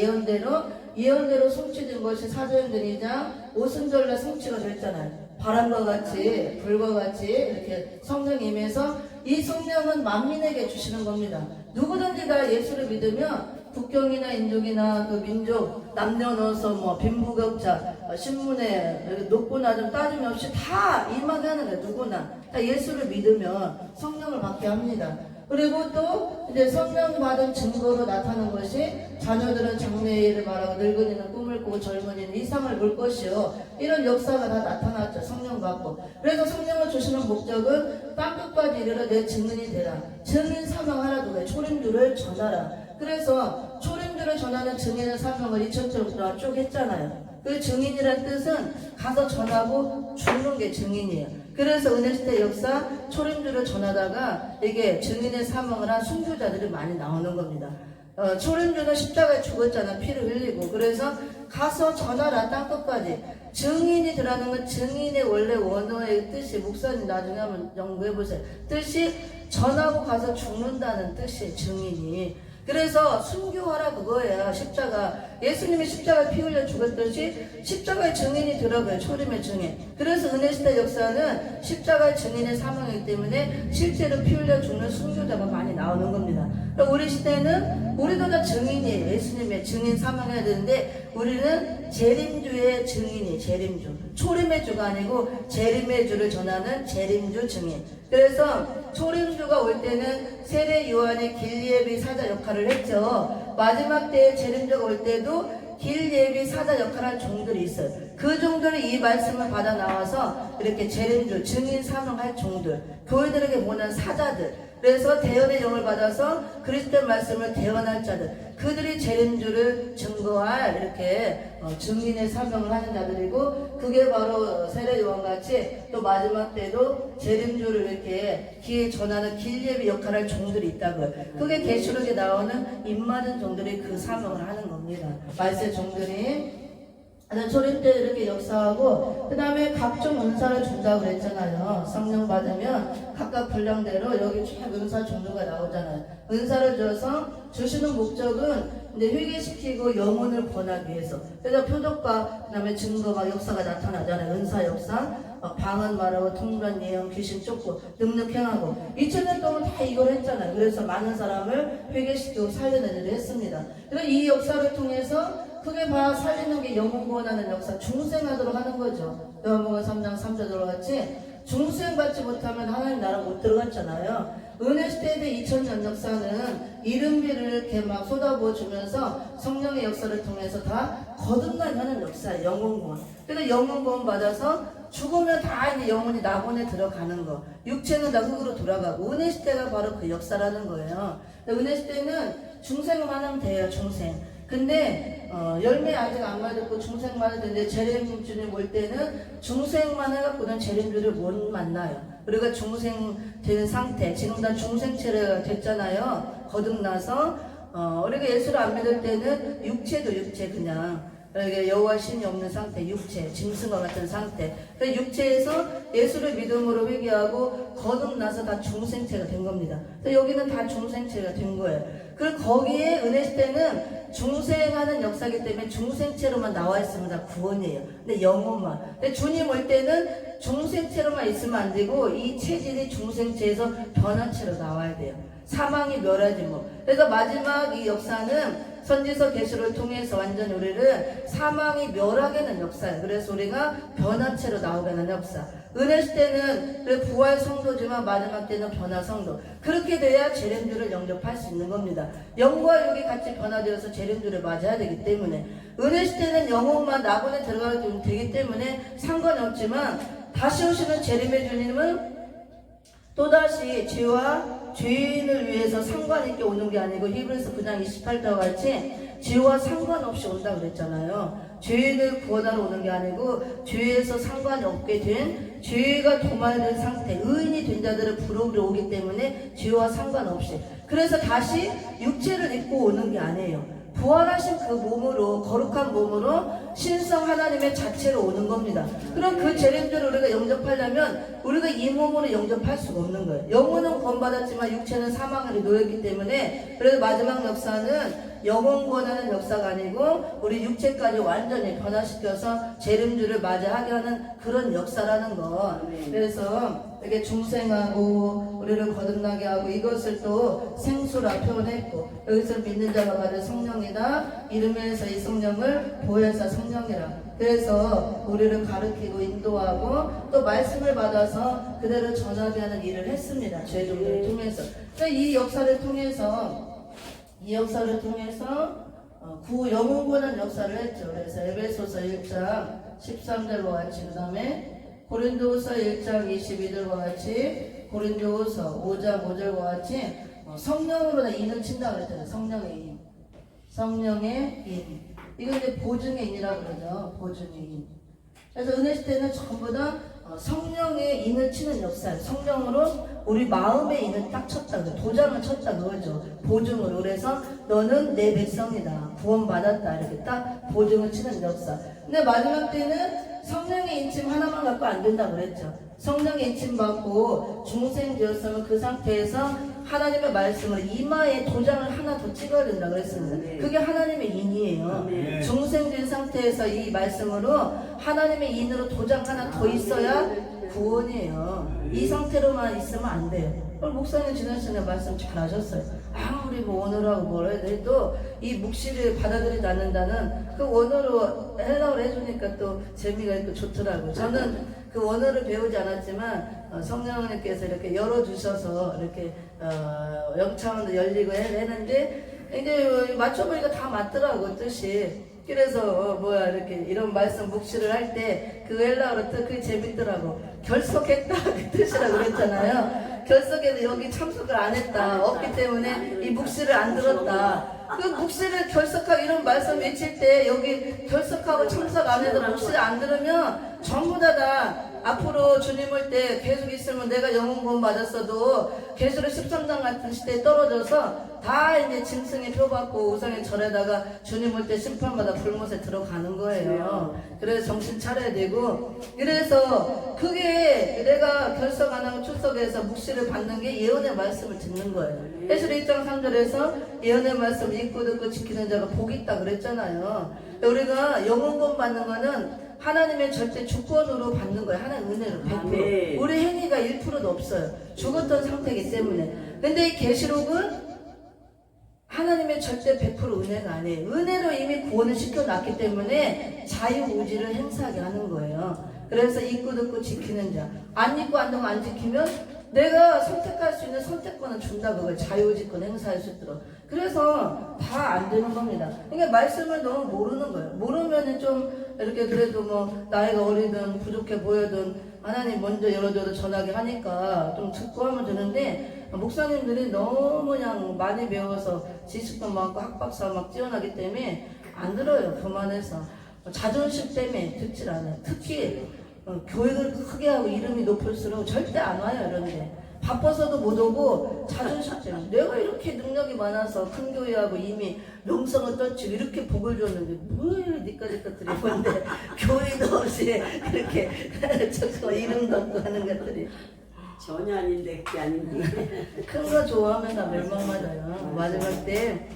예언대로 성취된 것이 사도행전 2장 오순절날 성취가 됐잖아요. 바람과 같이 불과 같이 이렇게 성령이 임해서 이 성령은 만민에게 주시는 겁니다. 누구든지 다 예수를 믿으면 국경이나 인종이나 그 민족 남녀노소 뭐 빈부격차 신분에 높고 낮음 따짐 없이 다 임하게 하는 거예요. 누구나 다 예수를 믿으면 성령을 받게 합니다. 그리고 또 이제 성령 받은 증거로 나타나는 것이 자녀들은 장래일을 말하고 늙은이는 꿈을 꾸고 젊은이는 이상을 볼 것이요. 이런 역사가 다 나타났죠. 성령 받고. 그래서 성령을 주시는 목적은 땅끝까지 이르러 내 증인이 되라. 증인 사명하라도 왜 초림주를 전하라. 그래서 초림주를 전하는 증인의 사명을 2000절 동안 쭉 했잖아요. 그 증인이란 뜻은 가서 전하고 죽는 게 증인이에요. 그래서 은혜시대 역사 초림주를 전하다가 이게 증인의 사명을 한 순교자들이 많이 나오는 겁니다. 초림주는 십자가에 죽었잖아. 피를 흘리고. 그래서 가서 전하라 땅끝까지. 증인이 들어가는 건 증인의 원래 원어의 뜻이 목사님 나중에 한번 연구해보세요. 뜻이 전하고 가서 죽는다는 뜻이 증인이. 그래서 순교하라 그거예요. 십자가. 예수님이 십자가에 피 흘려 죽었듯이 십자가의 증인이 들어가요. 초림의 증인. 그래서 은혜시대 역사는 십자가의 증인의 사명이기 때문에 실제로 피 흘려 죽는 순교자가 많이 나오는 겁니다. 우리 시대는 우리도 다 증인이에요. 예수님의 증인 사명해야 되는데 우리는 재림주의 증인이 재림주. 초림의 주가 아니고 재림의 주를 전하는 재림주 증인. 그래서 초림주가 올 때는 세례 요한의 길예비 사자 역할을 했죠. 마지막 때에 재림주가 올 때도 길예비 사자 역할을 할 종들이 있어요. 그 종들이 이 말씀을 받아 나와서 이렇게 재림주 증인 사명할 종들, 교회들에게 모는 사자들. 그래서 대언의 영을 받아서 그리스도의 말씀을 대언할 자들, 그들이 재림주를 증거할 이렇게 증인의 사명을 하는 자들이고, 그게 바로 세례 요한같이 또 마지막 때도 재림주를 이렇게 기에 전하는 길예비 역할을 할 종들이 있다고요. 그게 계시록에 나오는 입맞은 종들이 그 사명을 하는 겁니다. 말세 종들이 초림 때 이렇게 역사하고, 그 다음에 각종 은사를 준다고 그랬잖아요. 성령 받으면 각각 분량대로 여기 쭉 은사 종류가 나오잖아요. 은사를 줘서 주시는 목적은 이제 회개시키고 영혼을 권하기 위해서. 그래서 표적과 그 다음에 증거가 역사가 나타나잖아요. 은사 역사. 방언 말하고 통변 예언 귀신 쫓고 능력 행하고 2000년 동안 다 이걸 했잖아요. 그래서 많은 사람을 회개시키고 살리는 일을 했습니다. 그래서 이 역사를 통해서 그게 봐 살리는 게 영혼 구원하는 역사, 중생하도록 하는 거죠. 요한복음 3장 3절 들어갔지. 중생 받지 못하면 하나님 나라 못 들어갔잖아요. 은혜 시대의 2000년 역사는 이른비를 이렇게 막 쏟아부어 주면서 성령의 역사를 통해서 다 거듭나게 하는 역사예요. 영혼 구원. 그래서 영혼 구원 받아서 죽으면 다 이제 영혼이 낙원에 들어가는 거. 육체는 다 흙으로 돌아가고. 은혜 시대가 바로 그 역사라는 거예요. 은혜 시대는 중생만 하면 돼요. 중생. 근데 열매 아직 안 맞았고 중생만 해도 재림 주님 올 때는 중생만 해갖고는 재림주를 못 만나요. 우리가 중생 된 상태, 지금 다 중생체가 됐잖아요. 거듭나서 우리가 예수를 안 믿을 때는 육체도 육체 그냥 여호와 신이 없는 상태, 육체, 짐승과 같은 상태. 그래서 육체에서 예수를 믿음으로 회개하고 거듭나서 다 중생체가 된 겁니다. 그래서 여기는 다 중생체가 된 거예요. 그리고 거기에 은혜 시대는 중생하는 역사이기 때문에 중생체로만 나와 있습니다. 구원이에요. 근데 영혼만. 근데 주님 올 때는 중생체로만 있으면 안 되고 이 체질이 중생체에서 변화체로 나와야 돼요. 사망이 멸하지 뭐. 그래서 마지막 이 역사는 선지서 계시를 통해서 완전히 우리를 사망이 멸하게 하는 역사예요. 그래서 우리가 변화체로 나오게 하는 역사. 은혜 시대는 부활 성도지만 마지막 때는 변화 성도. 그렇게 돼야 재림주를 영접할 수 있는 겁니다. 영과 육이 같이 변화되어서 재림주를 맞아야 되기 때문에 은혜 시대는 영혼만 낙원에 들어가게 되기 때문에 상관이 없지만 다시 오시는 재림의 주님은 또다시 죄와 죄인을 위해서 상관 있게 오는 게 아니고 히브리서 9장 28절과 같이 죄와 상관없이 온다 그랬잖아요. 죄인을 구원하러 오는 게 아니고 죄에서 상관이 없게 된 죄가 도말된 상태, 의인이 된 자들을 부르러 오기 때문에 죄와 상관없이. 그래서 다시 육체를 입고 오는 게 아니에요. 부활하신 그 몸으로, 거룩한 몸으로 신성 하나님의 자체로 오는 겁니다. 그럼 그 재림절을 우리가 영접하려면 우리가 이 몸으로 영접할 수가 없는 거예요. 영혼은 구원받았지만 육체는 사망에 놓였기 때문에, 그래서 마지막 역사는 영혼 구원하는 역사가 아니고 우리 육체까지 완전히 변화시켜서 재림주를 맞이하게 하는 그런 역사라는 거. 그래서 이렇게 중생하고 우리를 거듭나게 하고, 이것을 또 생수라 표현했고, 여기서 믿는 자가 받을 성령이다, 이름에서 이 성령을 보혜사 성령이라. 그래서 우리를 가르치고 인도하고 또 말씀을 받아서 그대로 전하게 하는 일을 했습니다. 죄종들을 통해서. 이 역사를 통해서 구 영혼구원한 역사를 했죠. 그래서 에베소서 1장 13절과 같이, 그 다음에 고린도후서 1장 22절과 같이, 고린도후서 5장 5절과 같이 성령으로 인을 친다 그랬잖아요. 성령의 인. 성령의 인. 이건 이제 보증의 인이라고 그러죠. 보증의 인. 그래서 은혜 시대는 전부 다 성령의 인을 치는 역사예요. 성령으로 우리 마음의 인을 딱 쳤다, 도장을 쳤다 그거죠. 보증으로. 그래서 너는 내 백성이다, 구원받았다, 이렇게 딱 보증을 치는 역사. 근데 마지막 때는 성령의 인침 하나만 갖고 안 된다고 그랬죠. 성령의 인침 받고 중생 되었으면 그 상태에서 하나님의 말씀을 이마에 도장을 하나 더 찍어야 된다 그랬습니다. 그게 하나님의 인이에요. 중생된 상태에서 이 말씀으로 하나님의 인으로 도장 하나 더 있어야 구원이에요. 이 상태로만 있으면 안 돼요. 목사님 지난 시간에 말씀 잘 하셨어요. 아무리 뭐 원어라고 뭐라 해도 이 묵시를 받아들이지 않는다는 그 원어로 헬라어를 해주니까 또 재미가 있고 좋더라고요. 저는 그 원어를 배우지 않았지만 성령님께서 이렇게 열어주셔서 이렇게 영창으로 열리고 했는데 이제 맞춰보니까 다 맞더라고, 뜻이. 그래서 이렇게 이런 말씀 묵시를 할 때 그 헬라어로 뜻 그게 재밌더라고. 결석했다 그 뜻이라고 그랬잖아요. 결석해도 여기 참석을 안 했다, 없기 때문에 이 묵시를 안 들었다. 그 묵시를 결석하고 이런 말씀 외칠 때 여기 결석하고 참석 안 해도 묵시를 안 들으면 전부 다 앞으로 주님 올 때 계속 있으면 내가 영혼 구원 받았어도 계수록 13장 같은 시대에 떨어져서 다 이제 짐승의 표 받고 우상의 절에다가 주님 올 때 심판받아 불못에 들어가는 거예요. 그래서 정신 차려야 되고, 그래서 그게 내가 결석 안 하고 출석해서 묵시를 받는 게 예언의 말씀을 듣는 거예요. 해수록 1장 3절에서 예언의 말씀 읽고 듣고 지키는 자가 복이 있다 그랬잖아요. 우리가 영혼 구원 받는 거는 하나님의 절대 주권으로 받는 거예요. 하나님 은혜로 100%. 우리 행위가 1%도 없어요. 죽었던 상태이기 때문에. 근데 이 계시록은 하나님의 절대 100% 은혜가 아니에요. 은혜로 이미 구원을 시켜놨기 때문에 자유의지를 행사하게 하는 거예요. 그래서 잊고 듣고 지키는 자. 안 잊고 안 듣고 안 지키면 내가 선택할 수 있는 선택권을 준다, 그걸. 자유의지권 행사할 수 있도록. 그래서 다 안 되는 겁니다. 그러니까 말씀을 너무 모르는 거예요. 모르면은 좀 이렇게 그래도 뭐 나이가 어리든 부족해 보여든 하나님 먼저 열어줘도 전하게 하니까 좀 듣고 하면 되는데, 목사님들이 너무 그냥 많이 배워서 지식도 많고 학박사 막 뛰어나기 때문에 안 들어요. 교만해서. 자존심 때문에 듣질 않아요. 특히 교육을 크게 하고 이름이 높을수록 절대 안 와요, 이런데. 바빠서도 못 오고 자존심 때문에. 내가 이렇게 능력이 많아서 큰 교회하고 이미 명성을 떨치고 이렇게 복을 줬는데 뭘 니까지 것들이 뭔데 교회도 없이 그렇게 저거 이름도 없고 하는 것들이 전혀 아닌데 그게 아닌데. 큰 거 좋아하면 다 멸망맞아요. 마지막 때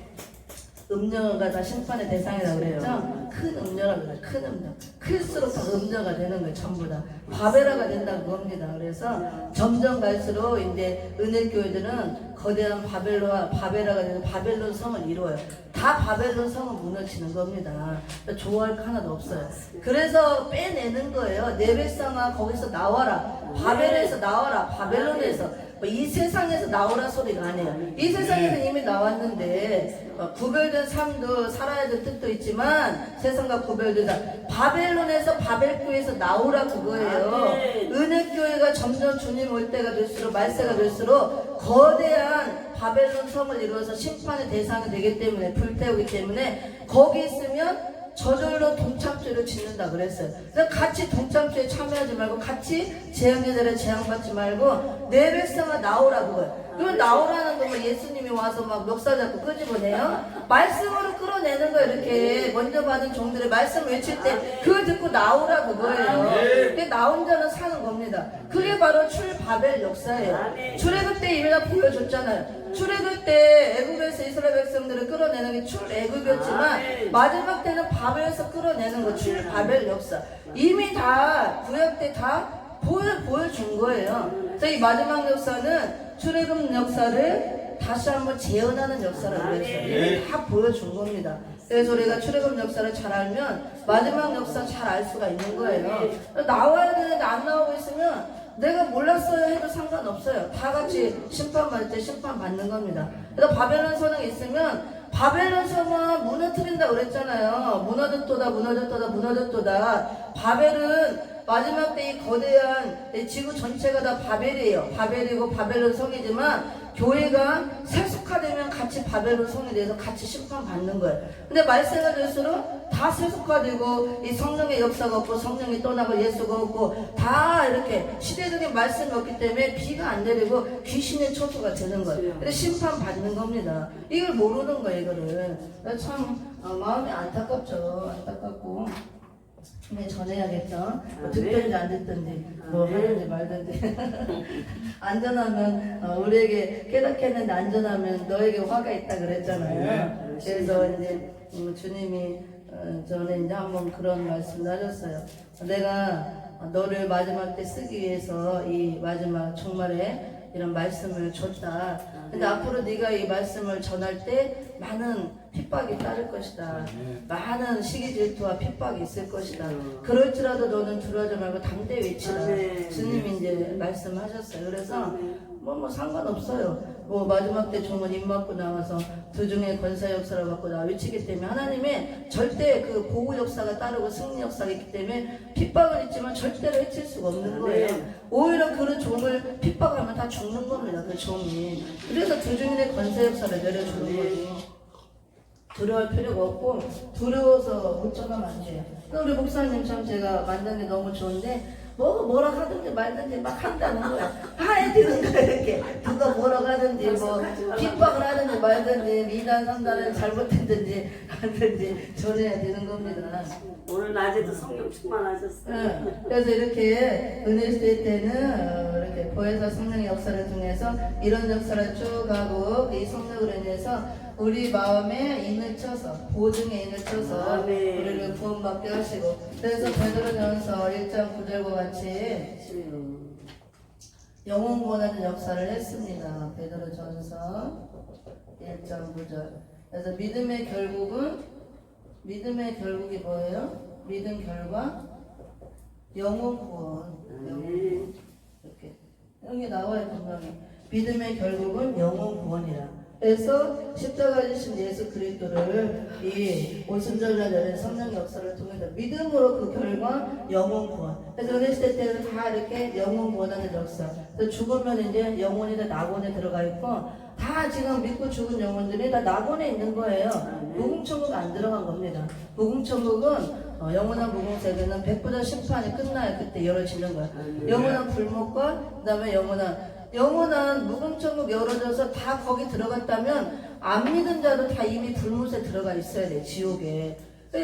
음녀가 다 심판의 대상이라고 그랬죠? 큰 음녀라고 그래요. 큰 음녀. 클수록 다 음녀가 되는 거예요. 전부 다. 바벨화가 된다고 겁니다. 그래서 점점 갈수록 이제 은혜교회들은 거대한 바벨화가 되는 바벨론 성을 이루어요. 다 바벨론 성은 무너지는 겁니다. 좋아할 거 하나도 없어요. 그래서 빼내는 거예요. 내 백성아 거기서 나와라. 바벨에서 나와라. 바벨론에서. 이 세상에서 나오라 소리가 아니에요. 이 세상에서 이미 나왔는데 구별된 삶도 살아야 될 뜻도 있지만 세상과 구별되다. 바벨론에서 바벨교회에서 나오라 그거예요. 은혜교회가 점점 주님 올 때가 될수록 말세가 될수록 거대한 바벨론 성을 이루어서 심판의 대상이 되기 때문에 불태우기 때문에 거기 있으면 저절로 동참죄를 짓는다 그랬어요. 그래서 같이 동참죄에 참여하지 말고 같이 재앙제자를 재앙받지 말고 내 백성아 나오라 그거예요. 그럼 나오라는 거면 예수님이 와서 막 멱살 잡고 끄집어내요? 말씀으로 끌어내는 거예요. 이렇게 먼저 받은 종들의 말씀 외칠 때 그걸 듣고 나오라 그거예요. 그게 나 혼자는 사는 겁니다. 그게 바로 출바벨 역사예요. 출애굽 때 이미 다 보여줬잖아요. 출애굽 때 애굽에서 이스라엘 백성들을 끌어내는 게 출애굽이었지만 마지막 때는 바벨에서 끌어내는 거 출바벨 역사 이미 다 구약 때 다 보여준 거예요. 그래서 이 마지막 역사는 출애굽 역사를 다시 한번 재현하는 역사라고 했어요. 이미 다 보여준 겁니다. 그래서 우리가 출애굽 역사를 잘 알면 마지막 역사 잘 알 수가 있는 거예요. 나와야 되는데 안 나오고 있으면 내가 몰랐어요 해도 상관없어요. 다 같이 심판받을 때 심판받는 겁니다. 그래서 바벨론 성에 있으면 바벨론 성은 무너뜨린다고 그랬잖아요. 무너졌도다. 바벨은 마지막 때 이 거대한 지구 전체가 다 바벨이에요. 바벨이고 바벨론 성이지만 교회가 세속화되면 같이 바벨론 성에 대해서 같이 심판받는 거예요. 근데 말세가 될수록 다 세속화되고 이 성령의 역사가 없고 성령이 떠나고 예수가 없고 다 이렇게 시대적인 말씀이 없기 때문에 비가 안 내리고 귀신의 처소가 되는 거예요. 근데 심판받는 겁니다. 이걸 모르는 거예요. 이거를 참 마음이 안타깝죠. 안타깝고 네, 전해야겠죠. 뭐 듣든지 안 듣든지 뭐 하든지 말든지 안전하면 우리에게 깨닫게 했는데 안전하면 너에게 화가 있다 그랬잖아요. 그래서 이제 주님이 전에 이제 한번 그런 말씀을 하셨어요. 내가 너를 마지막 때 쓰기 위해서 이 마지막 종말에 이런 말씀을 줬다. 근데 앞으로 네가 이 말씀을 전할 때 많은 핍박이 따를 것이다. 많은 시기 질투와 핍박이 있을 것이다. 그럴지라도 너는 두려워하지 말고 담대히 외치라. 주님이 이제 말씀하셨어요. 그래서 뭐 상관없어요. 뭐 마지막 때 종은 입 맞고 나와서 두 중에 권사 역사를 받고 나와 외치기 때문에 하나님의 절대 그 보호 역사가 따르고 승리 역사가 있기 때문에 핍박은 있지만 절대로 해칠 수가 없는 거예요. 오히려 그런 종을 핍박하면 다 죽는 겁니다. 그 종이. 그래서 두 중의 권사 역사를 내려주는 거죠. 두려워할 필요가 없고 두려워서 못 전하면 안 돼요. 우리 목사님 참 제가 만난 게 너무 좋은데 뭐라 하든지 말든지 막 한다는 거야. 하에 드는 거야 이렇게. 누가 뭐라고 하든지 뭐 핍박을 하든지 말든지 이단 삼단을 잘못했든지 하든지 전해야 되는 겁니다. 오늘 낮에도 성령 충만하셨어요. 네. 그래서 이렇게 은혜 시대 때는 이렇게 보혜사 성령의 역사를 통해서 이런 역사를 쭉 하고 이 성령으로 인해서 우리 마음에 인을 쳐서 보증에 인을 쳐서 우리를 구원받게 하시고 그래서 베드로전서 1장 9절과 같이 영혼 구원하는 역사를 했습니다. 베드로전서 1장 9절. 그래서 믿음의 결국이 뭐예요? 믿음 결과 영혼 구원. 이렇게 여기 나와요 분명히. 믿음의 결국은 영혼 구원이라. 그래서 십자가 지신 예수 그리스도를 이 오순절날 열린 성령 역사를 통해서 믿음으로 그 결과 영혼 구원. 그래서 은혜 시대 때는 다 이렇게 영혼 구원하는 역사. 그래서 죽으면 이제 영혼이 다 낙원에 들어가 있고 다 지금 믿고 죽은 영혼들이 다 낙원에 있는 거예요. 무궁천국 안 들어간 겁니다. 무궁천국은 영원한 무궁세계는 백부자 심판이 끝나요. 그때 열어지는 거야. 영원한 불목과 그다음에 영원한 무궁천국 열어져서 다 거기 들어갔다면 안 믿은 자도 다 이미 불못에 들어가 있어야 돼. 지옥에.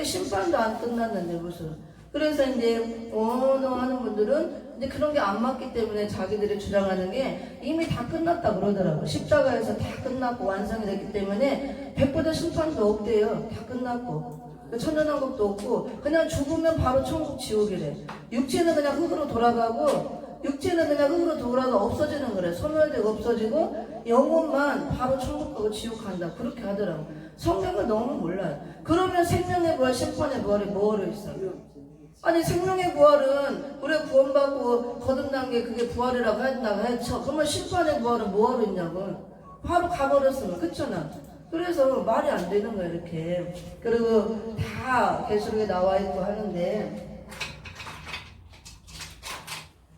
심판도 안 끝났는데 무슨. 그래서 이제 하는 분들은 이제 그런 게 안 맞기 때문에 자기들이 주장하는 게 이미 다 끝났다 그러더라고. 십자가에서 다 끝났고 완성이 됐기 때문에 백보다 심판도 없대요. 다 끝났고 천년왕국도 없고 그냥 죽으면 바로 천국 지옥이래. 육체는 그냥 흙으로 돌아가고 없어지는 거래. 소멸되고 없어지고 영혼만 바로 천국 가고 지옥 간다. 그렇게 하더라고. 성경을 너무 몰라요. 그러면 생명의 부활, 심판의 부활이 뭐로 있어? 아니 생명의 부활은 우리가 구원받고 거듭난 게 그게 부활이라고 한다고 해쳐. 그러면 심판의 부활은 뭐하러 있냐고. 바로 가버렸으면 그렇잖아. 그래서 말이 안 되는 거야 이렇게. 그리고 다 계시록에 나와 있고 하는데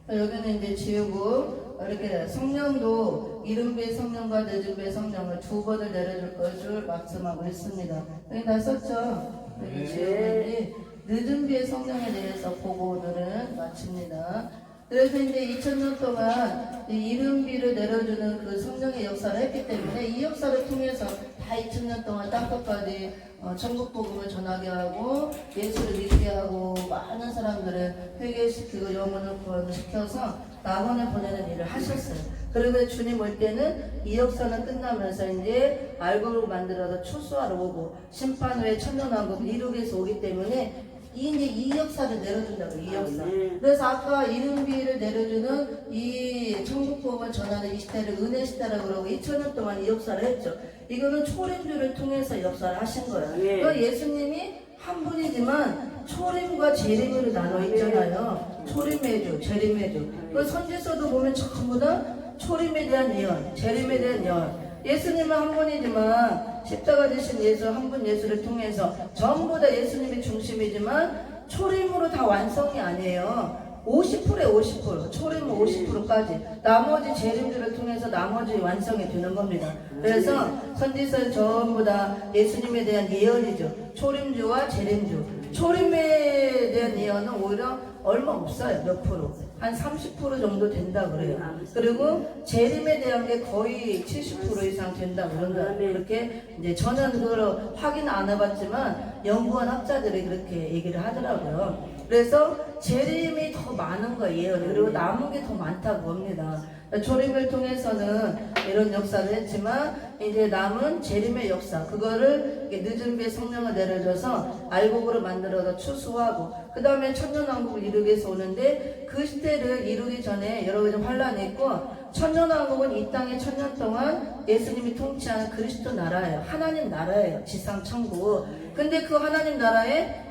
여기는 이제 지우고 이렇게 성령도 이른비의 성령과 늦은비의 성령을 두 번을 내려줄 것을 말씀하고 있습니다. 여기 다 썼죠? 여기 지우고 늦은비의 성령에 대해서 보고 오늘은 마칩니다. 그래서 이제 2000년 동안 이 이른비를 내려주는 그 성령의 역사를 했기 때문에 이 역사를 통해서 다 2000년 동안 땅끝까지 천국 복음을 전하게 하고 예수를 믿게 하고 많은 사람들을 회개시키고 영혼을 구원시켜서 남원을 보내는 일을 하셨어요. 그리고 주님 올 때는 이 역사는 끝나면서 이제 알곡을 만들어서 추수하러 오고 심판 후에 천년왕국을 이루기 위해서 오기 때문에 이제 이 역사를 내려준다고 이 역사. 그래서 아까 이른비를 내려주는 이 천국복음을 전하는 이 시대를 은혜 시대라고 그러고 2000년 동안 이 역사를 했죠. 이거는 초림주를 통해서 역사를 하신 거예요. 그러니까 예수님이 한 분이지만 초림과 재림으로 나눠 있잖아요. 초림의 주, 재림의 주. 그 선지서도 보면 전부 다 초림에 대한 예언, 재림에 대한 예언. 예수님은 한 분이지만 십자가 되신 예수 한 분 예수를 통해서 전부 다 예수님이 중심이지만 초림으로 다 완성이 아니에요. 50%에 50%, 초림은 50%까지 나머지 재림주를 통해서 나머지 완성이 되는 겁니다. 그래서 선지서는 전부 다 예수님에 대한 예언이죠. 초림주와 재림주. 초림에 대한 예언은 오히려 얼마 없어요. 몇 프로. 한 30% 정도 된다 그래요. 그리고 재림에 대한 게 거의 70% 이상 된다 그런다. 그렇게 이제 저는 그걸 확인 안 해봤지만 연구한 학자들이 그렇게 얘기를 하더라고요. 그래서 재림이 더 많은 거예요. 그리고 남은 게 더 많다고 합니다. 초림을 통해서는 이런 역사를 했지만 이제 남은 재림의 역사 그거를 늦은비의 성령을 내려줘서 알곡으로 만들어서 추수하고 그 다음에 천년왕국을 이루기 위해서 오는데 그 시대를 이루기 전에 여러 가지 환란이 있고 천년왕국은 이 땅에 천년 동안 예수님이 통치하는 그리스도 나라예요. 하나님 나라예요. 지상 천국. 근데 그 하나님 나라에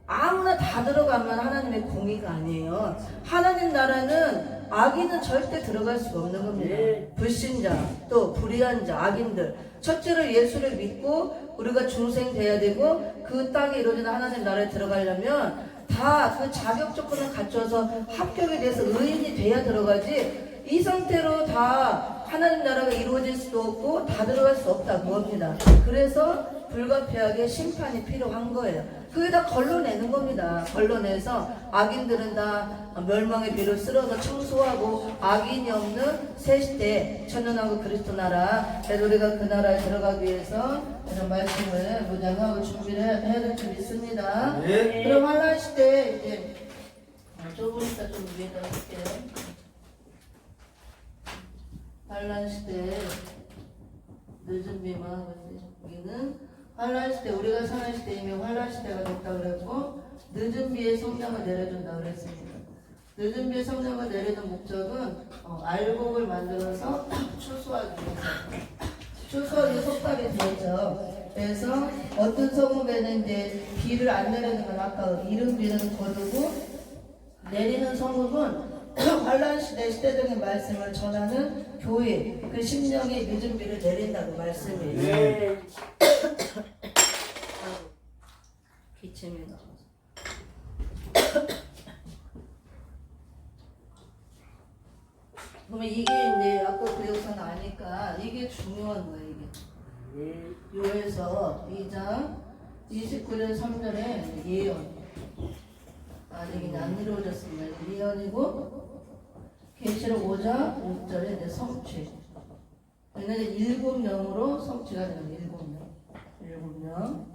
아무나 다 들어가면 하나님의 공의가 아니에요. 하나님 나라는 악인은 절대 들어갈 수가 없는 겁니다. 불신자, 또 불의한 자, 악인들. 첫째로 예수를 믿고 우리가 중생돼야 되고 그 땅에 이루어지는 하나님 나라에 들어가려면 다 그 자격 조건을 갖춰서 합격이 돼서 의인이 돼야 들어가지 이 상태로 다 하나님 나라가 이루어질 수도 없고 다 들어갈 수 없다 그겁니다. 그래서 불가피하게 심판이 필요한 거예요. 그게 다 걸러내는 겁니다. 걸러내서 악인들은 다 멸망의 비를 쓸어서 청소하고 악인이 없는 새 시대 천년왕국 그리스도 나라. 그래서 우리가 그 나라에 들어가기 위해서 이런 말씀을 묵상하고 준비를 해야 될 줄 믿습니다. 그럼 환란 시대 이제 조금 이따 좀 위에다 할게요. 환란 시대 늦은 비만 여기는 환란 시대 우리가 사는 시대 이미 환란 시대가 됐다 그랬고 늦은 비에 성령을 내려준다 그랬습니다. 늦은 비에 성령을 내리는 목적은 알곡을 만들어서 추수하기 위해서 추수하기 속박이 되죠. 그래서 어떤 성읍에는 이제 비를 안 내리는 건 아까 이른 비는 거두고 내리는 성읍은 환란 시대 시대적인 말씀을 전하는 교회 그 심령이 늦은 비를 내린다고 말씀이에요. 기침이 나와서 그러면 이게 이제 아까 그 역사는 아니까 이게 중요한 거예요. 이게 요에서 2장 29절 3절에 예언 아직 안 이루어졌습니다. 예언이고 계시록 5장 6절에 이제 성취. 얘네는 7명으로 성취가 되는 7명.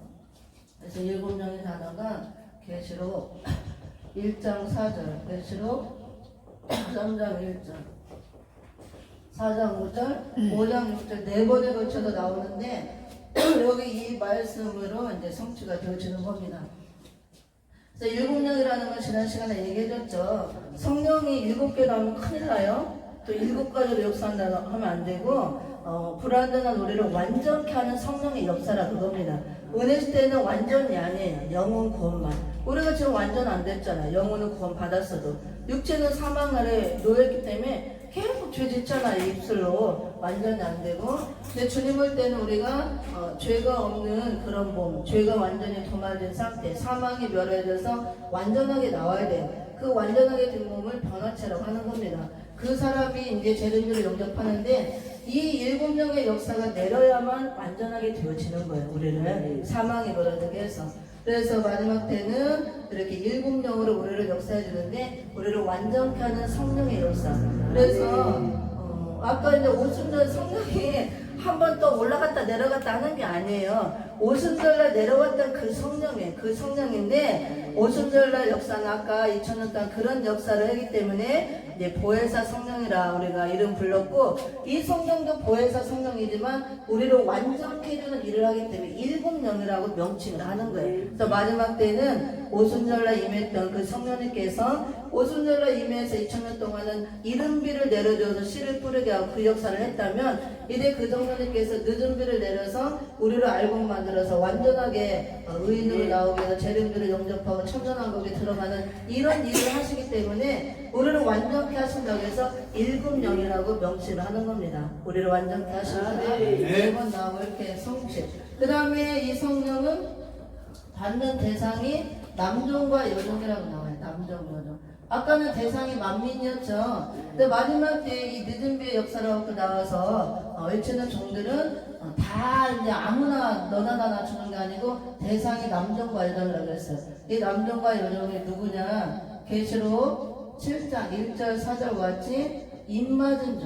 그래서 7명의 단어가 계시록 1장 4절, 계시록 3장 1절, 4장 5절, 5장 6절 4번에 걸쳐서 나오는데 여기 이 말씀으로 이제 성취가 되어지는 겁니다. 그래서 7명이라는 건 지난 시간에 얘기해줬죠. 성령이 7개 나오면 큰일 나요. 또 7가지로 역사한다 하면 안 되고 불완전한 우리를 완전케 하는 성령의 역사라 그겁니다. 은혜 시대는 완전히 아니에요. 영혼 구원만. 우리가 지금 완전 안 됐잖아요. 영혼은 구원 받았어도 육체는 사망 아래 놓였기 때문에 계속 죄 짓잖아요. 입술로 완전히 안 되고. 근데 주님 올 때는 우리가 죄가 없는 그런 몸, 죄가 완전히 도말된 상태, 사망이 멸해져서 완전하게 나와야 돼요. 그 완전하게 된 몸을 변화체라고 하는 겁니다. 그 사람이 이제 재림주를 영접하는데 이 일곱 명의 역사가 내려야만 완전하게 되어지는 거예요. 우리를 사망이 멸해지게 해서. 그래서 마지막 때는 이렇게 일곱 영으로 우리를 역사해 주는데 우리를 완전케 하는 성령의 역사. 그래서 아까 이제 오순절 성령이 한 번 또 올라갔다 내려갔다 하는 게 아니에요. 오순절날 내려왔던 그 성령인데 오순절날 역사는 아까 2000년 동안 그런 역사를 했기 때문에 이제 보혜사 성령이라 우리가 이름 불렀고, 이 성령도 보혜사 성령이지만 우리를 완전케 해주는 일을 하기 때문에 일곱 영이라고 명칭을 하는 거예요. 그래서 마지막 때는 오순절날 임했던 그 성령님께서 오순절날 임해서 2000년 동안은 이른비를 내려줘서 씨를 뿌리게 하고 그 역사를 했다면, 이제 그 성령님께서 늦은 비를 내려서 우리를 알고 만들어서 완전하게 의인으로 나오게 해서 재림주를 영접하고 천전왕국에 들어가는 이런 일을 하시기 때문에 우리를 완전케 하신다고 해서 일곱 영이라고 명시를 하는 겁니다. 우리를 완전케 하시다가 매번 나오고 이렇게 성취. 그 다음에 이 성령은 받는 대상이 남종과 여종이라고 나와요. 남종, 여종. 아까는 대상이 만민이었죠. 근데 마지막 때 이 늦은 비의 역사라고 나와서 외치는 종들은 다 이제 아무나 너나 나나 주는 게 아니고 대상이 남종과 여종이라고 했어요. 이 남종과 여종이 누구냐? 계시록 7장 1절 4절과 같이 입맞은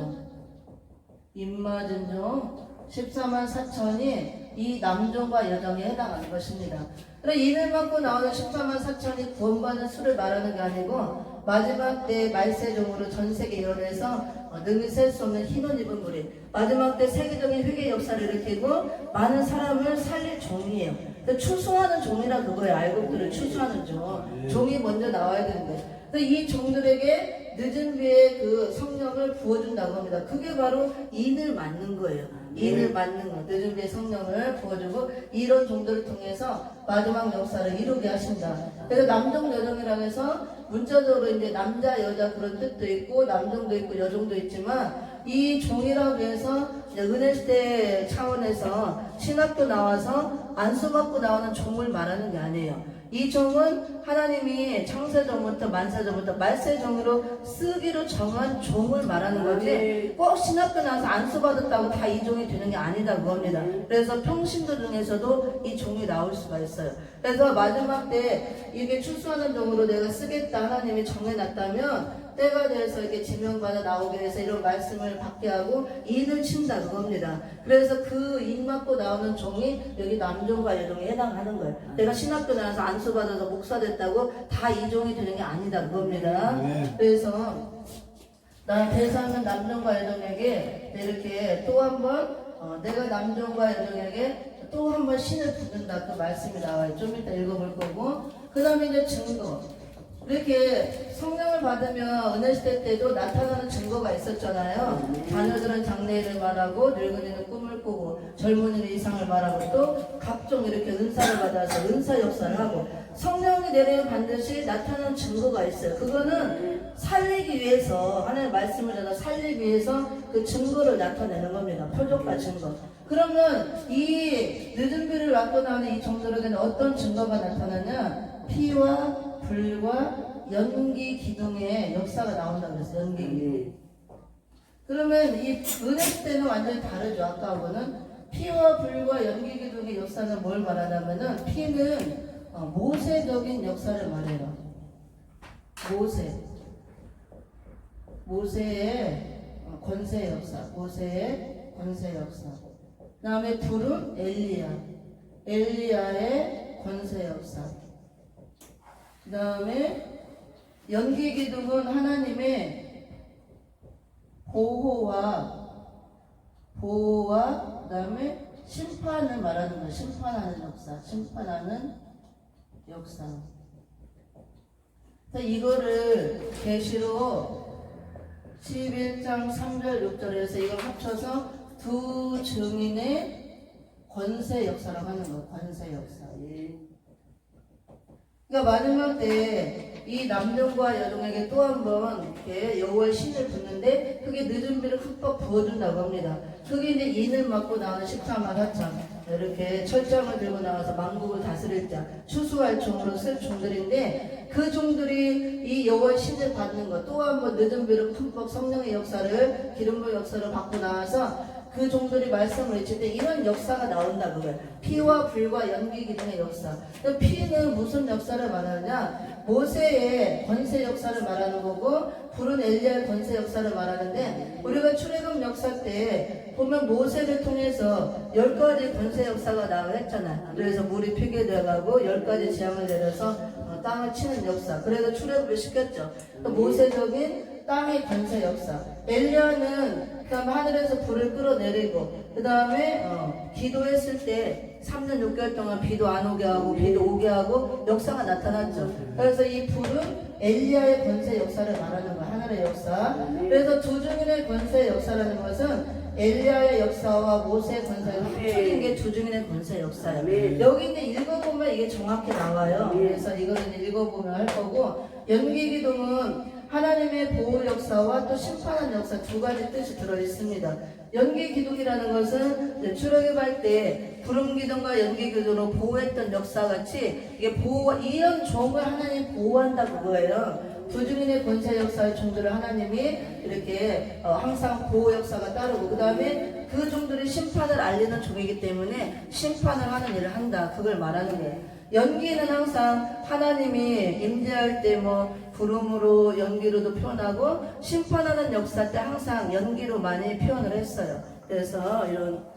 종, 14만 4천이 이 남종과 여종에 해당하는 것입니다. 그럼 이를 받고 나오는 14만 4천이 구원받는 수를 말하는 게 아니고, 마지막 때 말세종으로 전 세계 일원해서 능히 셀 수 없는 흰옷 입은 무리, 마지막 때 세계적인 회개 역사를 일으키고 많은 사람을 살릴 종이에요. 추수하는 종이라 그거예요. 알곡들을 추수하는 종. 종이 먼저 나와야 되는데, 이 종들에게 늦은 비의 그 성령을 부어준다고 합니다. 그게 바로 인을 맞는 거예요. 인을 맞는 거. 늦은 비의 성령을 부어주고 이런 종들을 통해서 마지막 역사를 이루게 하신다. 그래서 남종 여종이라고 해서 문자적으로 이제 남자 여자 그런 뜻도 있고 남종도 있고 여종도 있지만, 이 종이라고 해서 은혜시대 차원에서 신학교 나와서 안수받고 나오는 종을 말하는 게 아니에요. 이 종은 하나님이 창세전부터 만세전부터 말세종으로 쓰기로 정한 종을 말하는 거지, 꼭 신학교 나와서 안수받았다고 다 이 종이 되는 게 아니다 그겁니다. 그래서 평신도 중에서도 이 종이 나올 수가 있어요. 그래서 마지막 때 이게 추수하는 종으로 내가 쓰겠다 하나님이 정해놨다면 때가 돼서 이렇게 지명받아 나오게 해서 이런 말씀을 받게 하고 인을 친다 그겁니다. 그래서 그 인 맞고 나오는 종이 여기 남종과 여종에 해당하는 거예요. 내가 신학교 나와서 안수받아서 목사 됐다고 다 이 종이 되는 게 아니다 그겁니다. 그래서 나 대상은 남종과 여종에게 이렇게 또 한 번 내가 남종과 여종에게 또 한 번 신을 붓는다 그 말씀이 나와요. 좀 이따 읽어볼 거고, 그 다음에 이제 증거. 이렇게 성령을 받으면 은혜시대 때도 나타나는 증거가 있었잖아요. 자녀들은 장래일을 말하고 늙은이는 꿈을 꾸고 젊은이는 이상을 말하고 또 각종 이렇게 은사를 받아서 은사 역사를 하고, 성령이 내리면 반드시 나타나는 증거가 있어요. 그거는 살리기 위해서 하나님의 말씀을 전해 살리기 위해서 그 증거를 나타내는 겁니다. 표적과 증거. 그러면 이 늦은 비를 맞고 나오는 이 종들에게는 어떤 증거가 나타나냐? 피와 불과 연기 기둥의 역사가 나온다고 그랬어요. 연기 기둥. 그러면 이 은혜 때는 완전히 다르죠. 아까하고는. 피와 불과 연기 기둥의 역사는 뭘 말하냐면은, 피는 모세적인 역사를 말해요. 모세의 권세 역사. 모세의 권세 역사. 그 다음에 불은 엘리야의 권세 역사. 그 다음에 연기 기둥은 하나님의 보호와 그 다음에 심판을 말하는 거예요. 심판하는 역사. 이거를 계시록 11장 3절 6절에서 이걸 합쳐서 두 증인의 권세 역사라고 하는 거예요. 권세 역사. 예. 그러니까 마지막 때 이 남종과 여종에게 또 한 번 이렇게 여호와의 신을 붓는데 그게 늦은 비를 흠뻑 부어준다고 합니다. 그게 이제 인을 맞고 나오는 13만 4천 이렇게 철장을 들고 나와서 만국을 다스릴 자 추수할 종으로 쓸 종들인데 그 종들이 이 여호와의 신을 받는 것 또 한 번 늦은 비를 흠뻑 성령의 역사를 기름부의 역사를 받고 나와서 그 종들이 말씀을 외칠 때 이런 역사가 나온다 그거예요. 피와 불과 연기 기둥의 역사. 피는 무슨 역사를 말하느냐? 모세의 권세 역사를 말하는 거고 불은 엘리야의 권세 역사를 말하는데 우리가 출애굽 역사 때 보면 모세를 통해서 10가지 권세 역사가 나오고 했잖아요. 그래서 물이 피게 되어가고 10가지 재앙을 내려서 땅을 치는 역사. 그래서 출애굽을 시켰죠. 또 모세적인 땅의 권세 역사. 엘리야는 그다음에 하늘에서 불을 끌어내리고 그 다음에 기도했을 때 3년 6개월 동안 비도 안 오게 하고 비도 오게 하고 역사가 나타났죠. 그래서 이 불은 엘리야의 권세 역사를 말하는 거야. 하늘의 역사. 그래서 두 증인의 권세 역사라는 것은 엘리야의 역사와 모세의 권세가 합쳐진 게 두 증인의 권세 역사예요. 여기 이제 읽어보면 이게 정확히 나와요. 그래서 이거는 읽어보면 할 거고 연기기둥은 하나님의 보호 역사와 또 심판하는 역사 두 가지 뜻이 들어 있습니다. 연기 기둥이라는 것은 출애굽할 때 구름 기둥과 연기 기둥으로 보호했던 역사 같이 이게 보호가 이런 종을 하나님 보호한다 그거예요. 두 증인의 권세 역사의 종들을 하나님이 이렇게 항상 보호 역사가 따르고 그 다음에 그 종들이 심판을 알리는 종이기 때문에 심판을 하는 일을 한다. 그걸 말하는 거예요. 연기는 항상 하나님이 임재할 때 구름으로 연기로도 표현하고 심판하는 역사 때 항상 연기로 많이 표현을 했어요. 그래서 이런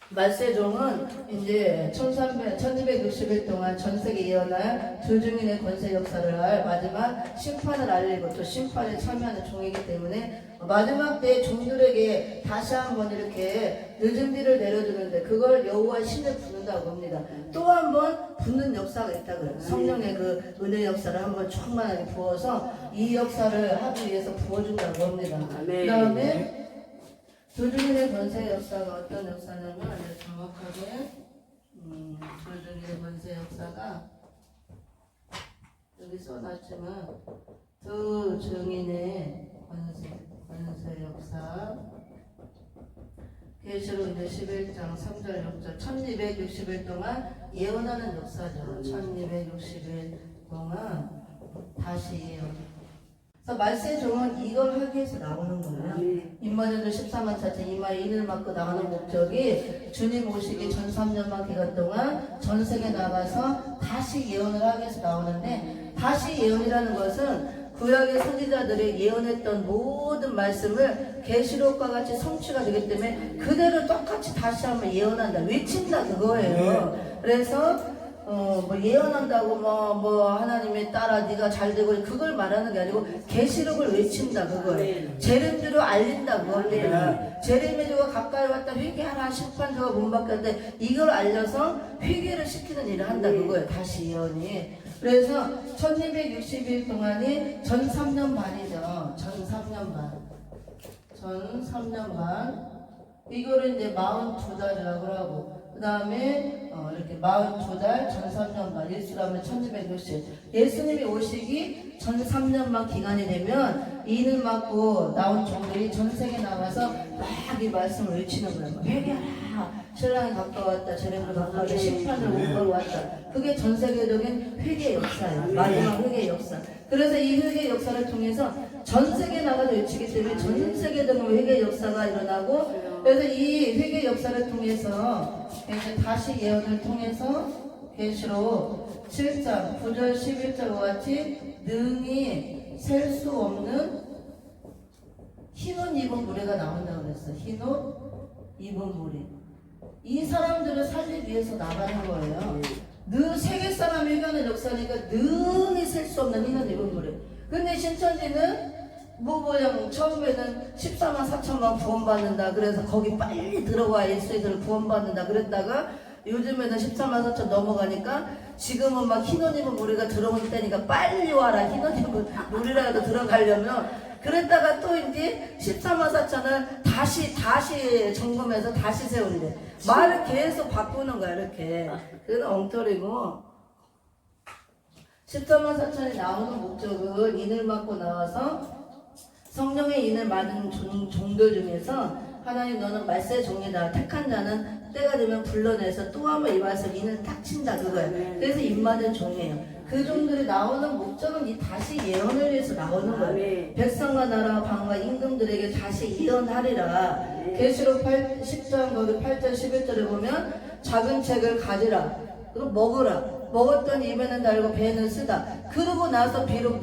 말세종은 이제 1260일 동안 전 세계 예언할 두 증인의 권세 역사를 할 마지막 심판을 알리고 또 심판에 참여하는 종이기 때문에 마지막 때 종들에게 다시 한번 이렇게 늦은 비를 내려주는데 그걸 여호와의 신을 부른다고 합니다. 또 한번 붓는 역사가 있다 그래요. 성령의 그 은혜 역사를 한번 충만하게 부어서 이 역사를 하기 위해서 부어준다고 합니다. 그 다음에 두 증인의 권세 역사가 어떤 역사냐면 정확하게 두 증인의 권세 역사가 여기 써놨지만 두 증인의 권세 역사 계시록 이제 11장 3절 6절 1260일 동안 예언하는 역사죠. 1260일 동안 다시 예언. 그래서 말세종은 이걸 하기 위해서 나오는 거예요. 인마전도 14만 4천 이마에 인을 맞고 나가는 목적이 주님 오시기 전 3년만 기간 동안 전 세계 나가서 다시 예언을 하기 위해서 나오는데 다시 예언이라는 것은 구약의 선지자들이 예언했던 모든 말씀을 계시록과 같이 성취가 되기 때문에 그대로 똑같이 다시 한번 예언한다. 외친다 그거예요. 그래서 예언한다고 하나님의 딸아 네가 잘 되고 그걸 말하는 게 아니고 계시록을 외친다 그거예요. 재림주로 알린다 그겁니다. 재림주가 가까이 왔다 회개하라 심판주가 문 밖에 이걸 알려서 회개를 시키는 일을 한다 그거예요. 다시 예언이. 그래서 1260일 동안이 전 3년 반이죠. 전 3년 반. 전 3년 반. 이거를 이제 42달이라고 하고 그 다음에 이렇게 42달 전 3년만 일수라면 1260 예수님이 오시기 전 3년만 기간이 되면 이는 맞고 나온 종들이 전 세계 나가서 막 이 말씀을 외치는 거예요. 회개하라 신랑이 가까웠다 재림으로 가까웠다 심판을 못 왔다. 그게 전 세계적인 회개 역사예요. 마지막 회개 역사. 그래서 이 회개 역사를 통해서 전 세계 나가서 외치기 때문에 전 세계적인 회개 역사가 일어나고 그래서 이 회개 역사를 통해서 다시 예언을 통해서 계시록 7장 9절 11절과 같이 능히 셀 수 없는 흰옷 입은 무리가 나온다고 그랬어요. 흰옷 입은 무리. 이 사람들을 살리기 위해서 나가는 거예요. 세계 사람이 회개하는 역사니까 능히 셀 수 없는 흰옷 입은 무리. 근데 신천지는 처음에는 14만 4천만 구원받는다. 그래서 거기 빨리 들어와 예수애들 구원받는다. 그랬다가 요즘에는 14만 4천 넘어가니까 지금은 막 흰옷 입은 무리가 들어올 때니까 빨리 와라. 흰옷 입은 무리라도 들어가려면 그랬다가 또 이제 14만 4천을 다시 점검해서 다시 세운대. 말을 계속 바꾸는 거야 이렇게. 그래서 엉터리고 14만 4천이 나오는 목적은 인을 받고 나와서 성령의 인을 받은 종들 중에서 하나님 너는 말세 종이다. 택한 자는 때가 되면 불러내서 또 한번 이 말씀 인을 탁 친다 그거야. 그래서 인 받은 종이에요. 그 종들이 나오는 목적은 이 다시 예언을 위해서 나오는 거예요. 백성과 나라 방과 임금들에게 다시 예언하리라. 계시록 10장 거기 8절 11절에 보면 작은 책을 가지라. 그리고 먹으라. 먹었던 입에는 달고 배는 쓰다. 그러고 나서 비록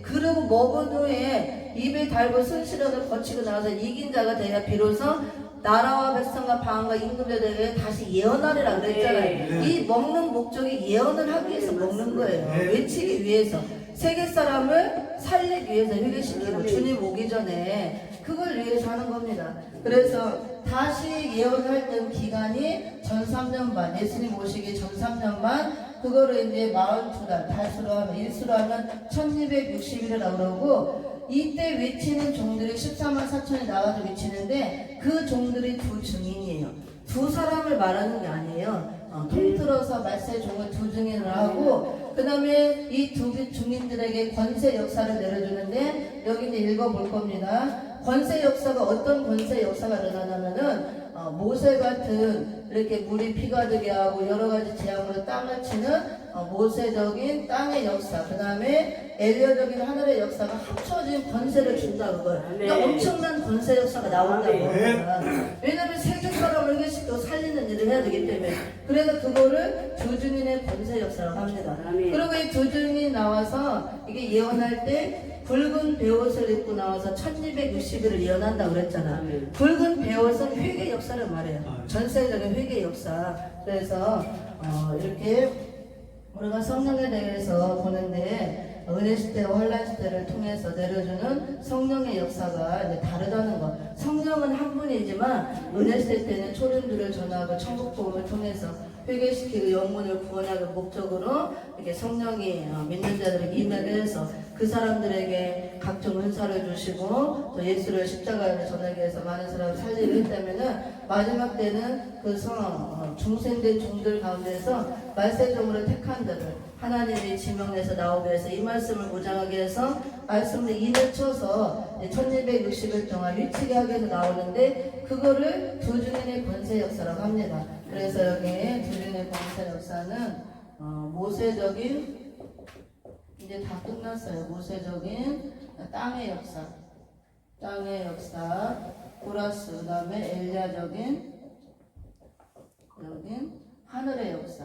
그러고 먹은 후에 입에 달고 쓴 시련을 거치고 나서 이긴 자가 되야 비로소 나라와 백성과 방과 임금들에게 다시 예언하리라 그랬잖아요. 이 먹는 목적이 예언을 하기 위해서 먹는 거예요. 외치기 위해서. 세계 사람을 살리기 위해서 회개시키고 주님 오기 전에 그걸 위해서 하는 겁니다. 그래서 다시 예언할 때 기간이 전 3년 반, 예수님 오시기 전 3년 반, 그거를 이제 42달, 달수로 하면, 일수로 하면 1260일이라고 그러고, 이때 외치는 종들이 14만 4천이 나와서 외치는데, 그 종들이 두 증인이에요. 두 사람을 말하는 게 아니에요. 통틀어서 말세 종을 두 증인을 하고, 그 다음에 이 두 증인들에게 권세 역사를 내려주는데, 여기 이제 읽어볼 겁니다. 권세 역사가 어떤 권세 역사가 일어나냐면은 모세 같은 이렇게 물이 피가 되게 하고 여러 가지 재앙으로 땅을 치는 모세적인 땅의 역사, 그 다음에 엘리야적인 하늘의 역사가 합쳐진 권세를 준다 그거예요. 그러니까 엄청난 권세 역사가 나온다고 합니다. 왜냐하면 세계 사람을 회개시키고 살리는 일을 해야 되기 때문에. 그래서 그거를 두 증인의 권세 역사라고 합니다. 그리고 이 두 증인이 나와서 이게 예언할 때 붉은 베옷을 입고 나와서 1260일을 예언한다고 그랬잖아. 붉은 베옷은 회개 역사를 말해요. 전세적인 회개 역사. 그래서 이렇게 우리가 성령에 대해서 보는데 은혜 시대와 혼란 시대를 통해서 내려주는 성령의 역사가 이제 다르다는 것. 성령은 한 분이지만 은혜 시대 때는 초림들을 전하고 천국 복음을 통해서 회개시키고 영혼을 구원하는 목적으로 이렇게 성령이 믿는 자들에게 임하게 해서 그 사람들에게 각종 은사를 주시고 또 예수를 십자가에 전하기 위해서 많은 사람을 살리게 했다면은 마지막 때는 그 중생된 종들 가운데서 말세종으로 택한 자들 하나님이 지명해서 나오게 해서 이 말씀을 무장하게 해서 말씀을 인을 쳐서 1260일 동안 위치게 하게 해서 나오는데 그거를 두 증인의 권세 역사라고 합니다. 그래서 여기 두 증인의 권세 역사는 모세적인 이제 다 끝났어요. 모세적인 땅의 역사 플러스 그 다음에 엘리야적인 여긴 하늘의 역사.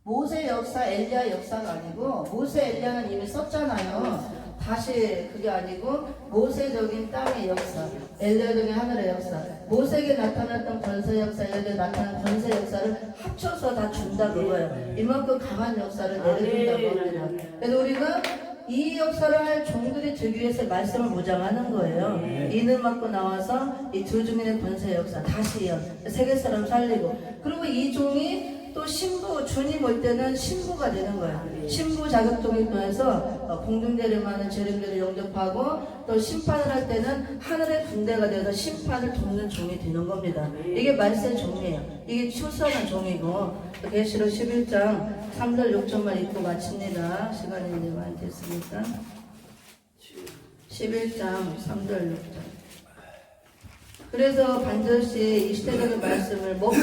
모세 역사, 엘리야 역사가 아니고 모세, 엘리야는 이미 썼잖아요. 다시 그게 아니고 모세적인 땅의 역사, 엘리야적인 하늘의 역사, 모세에게 나타났던 권세 역사, 엘리야에게 나타난 권세 역사를 합쳐서 다 준다 그거예요. 이만큼 강한 역사를 내려준다고 합니다. 그래서 우리가 이 역사를 할 종들이 되기 위해서 말씀을 무장하는 거예요. 인을 맞고 나와서 이 두 증인의 권세 역사 다시요. 세계 사람 살리고 그리고 이 종이 또 신부, 주님 올 때는 신부가 되는 거야. 신부 자격종을 통해서 공중재림하는 재림들을 영접하고 또 심판을 할 때는 하늘의 군대가 되어서 심판을 돕는 종이 되는 겁니다. 이게 말세 종이에요. 이게 출산한 종이고 계시록 11장 3절 6절만 읽고 마칩니다. 시간이 이제 많이 됐으니까 11장 3절 6절. 그래서 반드시 이 시대적인 말씀을 먹고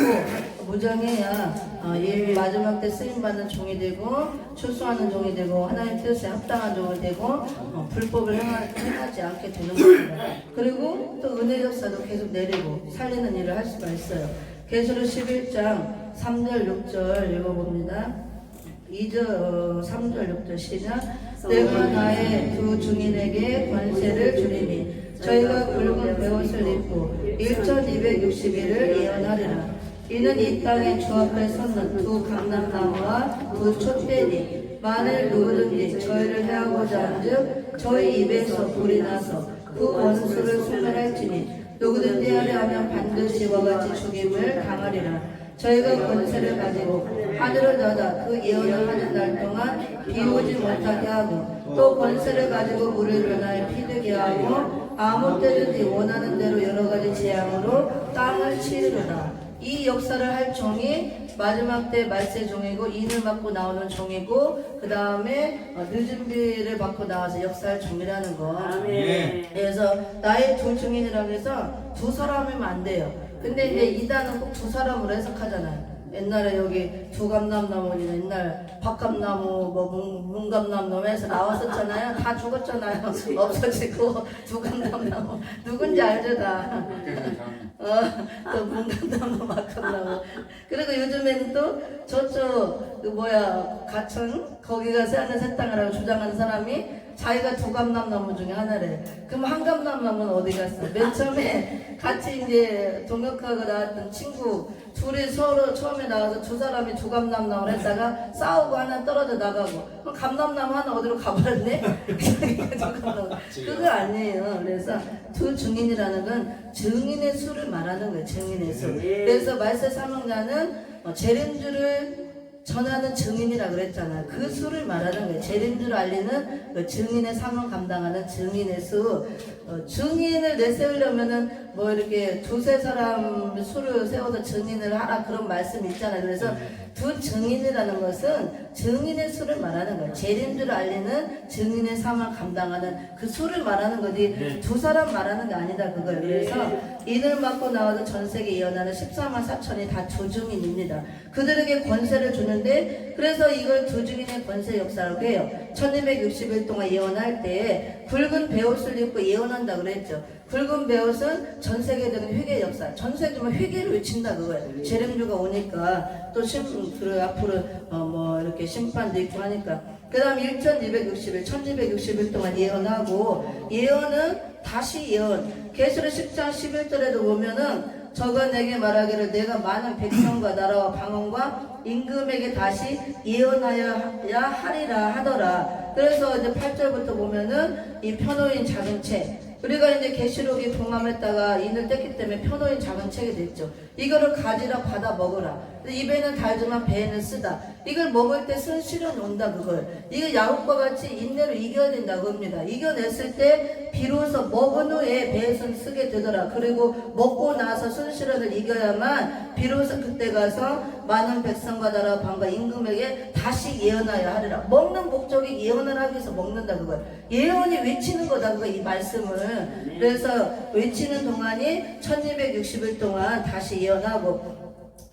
무장해야 이 마지막 때 쓰임받는 종이 되고 출소하는 종이 되고 하나님 뜻에 합당한 종이 되고 불법을 행하지 않게 되는 겁니다. 그리고 또 은혜 역사도 계속 내리고 살리는 일을 할 수가 있어요. 계시록 11장 3절 6절 읽어봅니다. 2절 3절 6절 시작. 내가 나의 두 증인에게 권세를 주리니 저희가 붉은 베옷을 입고 1260일을 예언하리라. 이는 이 땅에 주 앞에 섰는 두 감람나무와 두 촛대니 만일 누구든지 저희를 해하고자 한즉 저희 입에서 불이 나서 그 원수를 소멸할지니 누구든지 하려 하면 반드시 이와 같이 죽임을 당하리라. 저희가 권세를 가지고 하늘을 닫아 그 예언을 하는 날 동안 비 오지 못하게 하고 또 권세를 가지고 물을 변하여 피되게 하고 아무 때든지 원하는 대로 여러 가지 재앙으로 땅을 치르다. 이 역사를 할 종이 마지막 때 말세 종이고 인을 받고 나오는 종이고 그 다음에 늦은 비를 받고 나와서 역사할 종이라는 거. 아멘. 그래서 나의 두 증인이라고 해서 두 사람이면 안 돼요. 근데 이제 이단은 꼭 두 사람으로 해석하잖아요. 옛날에 여기 두감남나무니 옛날 박감나무 뭐 문감남나무 해서 나왔었잖아요. 다 죽었잖아요. 없어지고 두감남나무 누군지 알죠 다. 또 문감나무 박감나무. 그리고 요즘에는 또 저쪽 그 뭐야 가천 거기가 사는 새땅이라고 주장하는 사람이 자기가 두감남나무 중에 하나래. 그럼 한감남나무는 어디 갔어? 맨 처음에 같이 이제 동역하고 나왔던 친구 둘이 서로 처음에 나와서 두 사람이 두감남나무를 했다가 싸우고 하나 떨어져 나가고 그럼 감남나무 하나 어디로 가버렸네? 그거 아니에요. 그래서 두 증인이라는 건 증인의 수를 말하는 거예요. 증인의 수. 그래서 말세 사명자는 재림주를 전하는 증인이라 그랬잖아요. 그 수를 말하는 거예요. 재림주를 알리는 그 증인의 사명 감당하는 증인의 수. 증인을 내세우려면은 뭐 이렇게 두세 사람 수를 세워서 증인을 하라 그런 말씀이 있잖아요. 그래서 두 증인이라는 것은 증인의 수를 말하는 거예요. 재림주를 알리는 증인의 사명을 감당하는 그 수를 말하는 거지 두 사람 말하는 게 아니다 그거예요. 그래서 인을 맞고 나와도 전 세계 예언하는 14만 4천이 다 두 증인입니다. 그들에게 권세를 주는데 그래서 이걸 두 증인의 권세 역사라고 해요. 1260일 동안 예언할 때 굵은 베옷을 입고 예언한다 그랬죠. 굵은 베옷은 전 세계적인 회개 역사, 전 세계만 회개를 외친다 그거예요. 재림주가 오니까 또 앞으로 뭐 이렇게 심판도 있고 하니까. 그 다음 1260일, 1260일 동안 예언하고 예언은 다시 예언. 계시록 10장 11절에도 보면은 저가 내게 말하기를 내가 많은 백성과 나라와 방언과 임금에게 다시 예언하여야 하리라 하더라. 그래서 이제 8절부터 보면은 이 편호인 작은 책 우리가 이제 계시록이 봉함했다가 인을 뗐기 때문에 편호인 작은 책이 됐죠. 이거를 가지라 받아 먹으라. 입에는 달지만 배에는 쓰다. 이걸 먹을 때 순실은 온다 그걸. 이거 야곱과 같이 인내로 이겨야 된다고 합니다. 이겨냈을 때 비로소 먹은 후에 배에선 쓰게 되더라. 그리고 먹고 나서 순실을 이겨야만 비로소 그때 가서 많은 백성과 나라 방과 임금에게 다시 예언하여 하리라. 먹는 목적이 예언을 하기 위해서 먹는다 그걸. 예언이 외치는 거다 그거 이 말씀을. 그래서 외치는 동안이 1260일 동안 다시 예언하고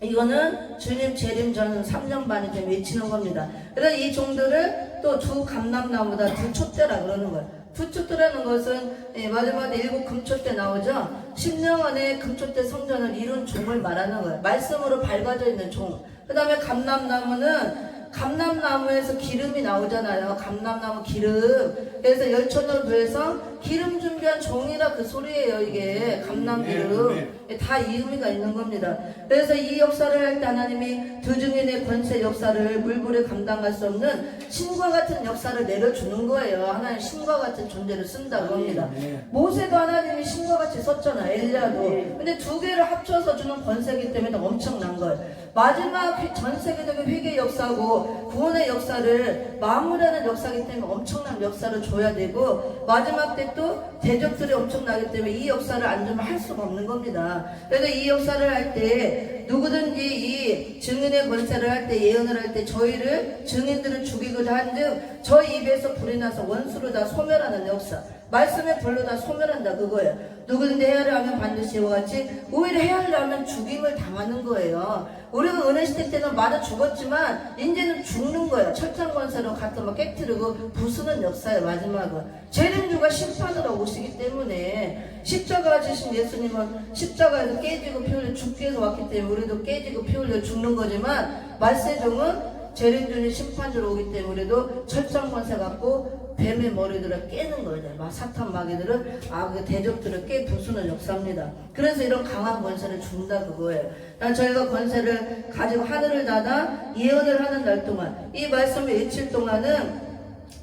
이거는 주님 재림 전 3년 반이 좀 외치는 겁니다. 그래서 이 종들을 또 두 감람나무다 두 촛대라 그러는 거예요. 두 촛대라는 것은 마지막에 일곱 금촛대 나오죠. 10년 안에 금촛대 성전을 이룬 종을 말하는 거예요. 말씀으로 밝아져 있는 종. 그 다음에 감람나무는 감람나무에서 기름이 나오잖아요. 감람나무 기름. 그래서 열천을 구해서 기름 준비한 종이라 그 소리예요. 이게 감람기름. 다 이 의미가 있는 겁니다. 그래서 이 역사를 할 때 하나님이 두 증인의 권세 역사를 물불에 감당할 수 없는 신과 같은 역사를 내려주는 거예요. 하나님 신과 같은 존재를 쓴다고 합니다. 모세도 하나님이 신과 같이 썼잖아요. 엘리야도. 근데 두 개를 합쳐서 주는 권세이기 때문에 엄청난 거예요. 마지막 전 세계적인 회개 역사고 구원의 역사를 마무리하는 역사이기 때문에 엄청난 역사를 줘야 되고 마지막 때 또 대적들이 엄청나기 때문에 이 역사를 안 주면 할 수가 없는 겁니다. 그래서 이 역사를 할 때 누구든지 이 증인의 권세를 할 때 예언을 할 때 저희를 증인들을 죽이고자 한즉 저희 입에서 불이 나서 원수를 다 소멸하는 역사. 말씀의 불로 다 소멸한다 그거예요. 누구든지 헤아려 하면 반드시 이와 같이 오히려 헤아려 하면 죽임을 당하는 거예요. 우리가 은혜시대 때는 맞아 죽었지만 이제는 죽는 거예요. 철장권세로 갖다 막 깨뜨리고 부수는 역사예요. 마지막은 재림주가 심판으로 오시기 때문에 십자가 지신 예수님은 십자가에서 깨지고 피 흘려 죽기 위해서 왔기 때문에 우리도 깨지고 피 흘려 죽는 거지만 말세종은 재림주는 심판주로 오기 때문에 우리도 철장권세 갖고 뱀의 머리들을 깨는 거예요. 막 사탄 마귀들을 그 대적들을 깨 부수는 역사입니다. 그래서 이런 강한 권세를 준다 그거예요. 저희가 권세를 가지고 하늘을 닫아 예언을 하는 날 동안 이 말씀을 외칠 동안은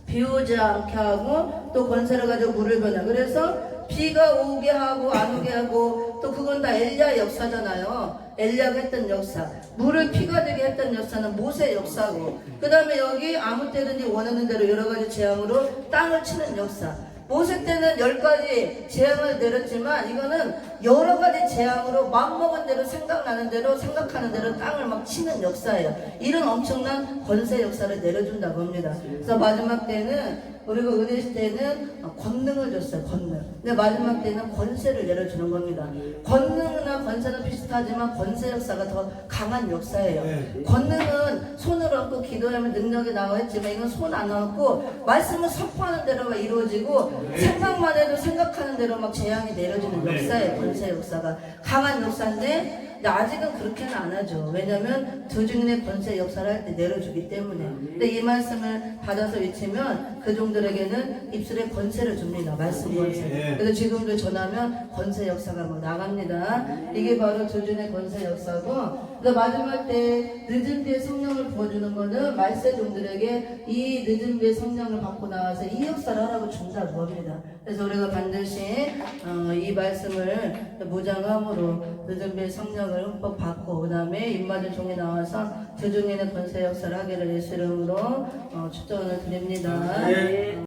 비 오지 않게 하고 또 권세를 가지고 물을 변화. 그래서 비가 오게 하고 안 오게 하고 또 그건 다 엘리야 역사잖아요. 엘리야가 했던 역사. 물을 피가 되게 했던 역사는 모세 역사고, 그 다음에 여기 아무 때든지 원하는 대로 여러 가지 재앙으로 땅을 치는 역사. 모세 때는 10가지 재앙을 내렸지만 이거는 여러 가지 재앙으로 맘먹은 대로 생각나는 대로 생각하는 대로 땅을 막 치는 역사예요. 이런 엄청난 권세 역사를 내려준다고 합니다. 그래서 마지막 때는 우리가 은혜 시대에는 권능을 줬어요. 권능. 근데 마지막 때는 권세를 내려주는 겁니다. 권능이나 권세는 비슷하지만 권세 역사가 더 강한 역사예요. 권능은 손을 얹고 기도하면 능력이 나와 있지만 이건 손 안 얹고 말씀을 선포하는 대로만 이루어지고 생각만 해도 생각하는 대로 막 재앙이 내려지는 역사예요. 권세 역사가 강한 역사인데 근데 아직은 그렇게는 안 하죠. 왜냐면 두 증인의 권세 역사를 할 때 내려주기 때문에. 근데 이 말씀을 받아서 외치면 그종들에게는 입술에 권세를 줍니다. 말씀 권세. 그래서 지금도 전하면 권세 역사가 막 나갑니다. 이게 바로 두 증인의 권세 역사고, 그래서 마지막 때 늦은 뒤에 성령을 부어주는 거는 말세 종들에게 이 늦은 뒤에 성령을 받고 나와서 이 역사를 하라고 준다고 합니다. 그래서 우리가 반드시 이 말씀을 무장함으로 늦은 뒤에 성령을 흠뻑 받고 그 다음에 입맞은 종이 나와서 두 증인의 권세 역사를 하기를 예수 이름으로 축전을 드립니다.